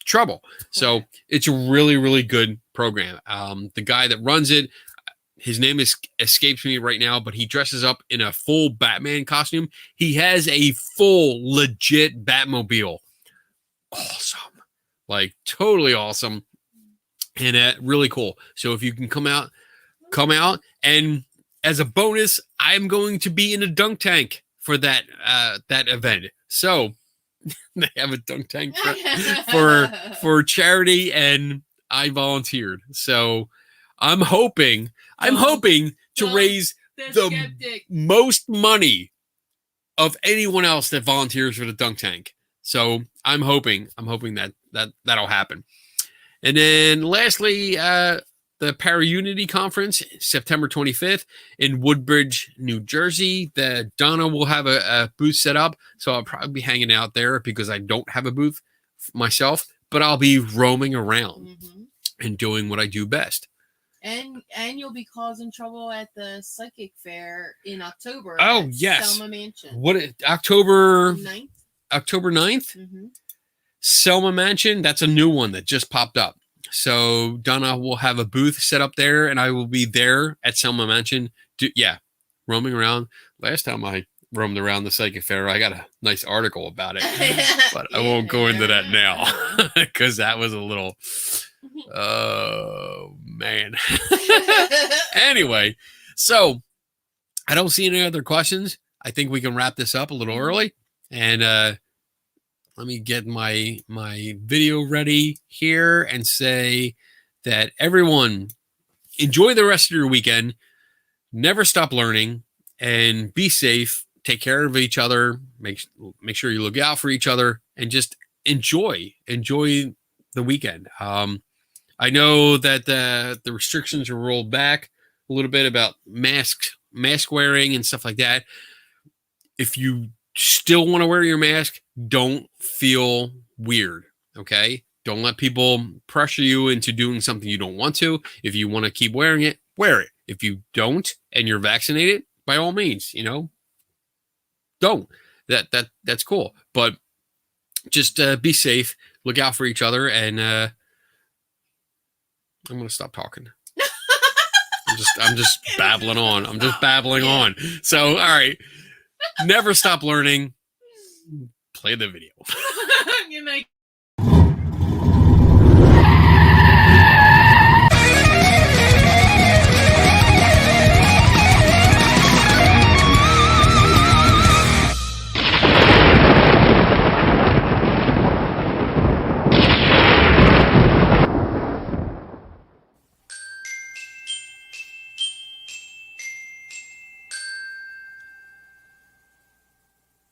trouble. So it's a really, really good program. The guy that runs it, his name escapes me right now, but he dresses up in a full Batman costume. He has a full legit Batmobile. Awesome. Like totally awesome. And really cool. So if you can come out. And as a bonus, I'm going to be in a dunk tank for that event. So they have a dunk tank for charity, and I volunteered. So I'm hoping to raise the most money of anyone else that volunteers for the dunk tank. So I'm hoping that'll happen. And then lastly, the Para-Unity Conference, September 25th in Woodbridge, New Jersey. The Donna will have a booth set up, so I'll probably be hanging out there because I don't have a booth myself, but I'll be roaming around and doing what I do best. And you'll be causing trouble at the psychic fair in October. Oh, yes. Selma Mansion. October 9th? October 9th? Mm-hmm. Selma Mansion, that's a new one that just popped up. So Donna will have a booth set up there, and I will be there at Selma Mansion. Roaming around. Last time I roamed around the psychic fair, I got a nice article about it, but I won't go into that now because that was a little, oh man. Anyway, so I don't see any other questions. I think we can wrap this up a little early, and let me get my video ready here and say that everyone enjoy the rest of your weekend. Never stop learning and be safe. Take care of each other. Make sure you look out for each other and just enjoy the weekend. I know that the restrictions are rolled back a little bit about masks mask wearing and stuff like that. If you still want to wear your mask, don't feel weird. Okay. Don't let people pressure you into doing something you don't want to. If you want to keep wearing it, wear it. If you don't and you're vaccinated, by all means, don't. That's cool. But just be safe. Look out for each other. And I'm going to stop talking. I'm just babbling on. I'm just babbling on. So, all right. Never stop learning. Play the video. Good night.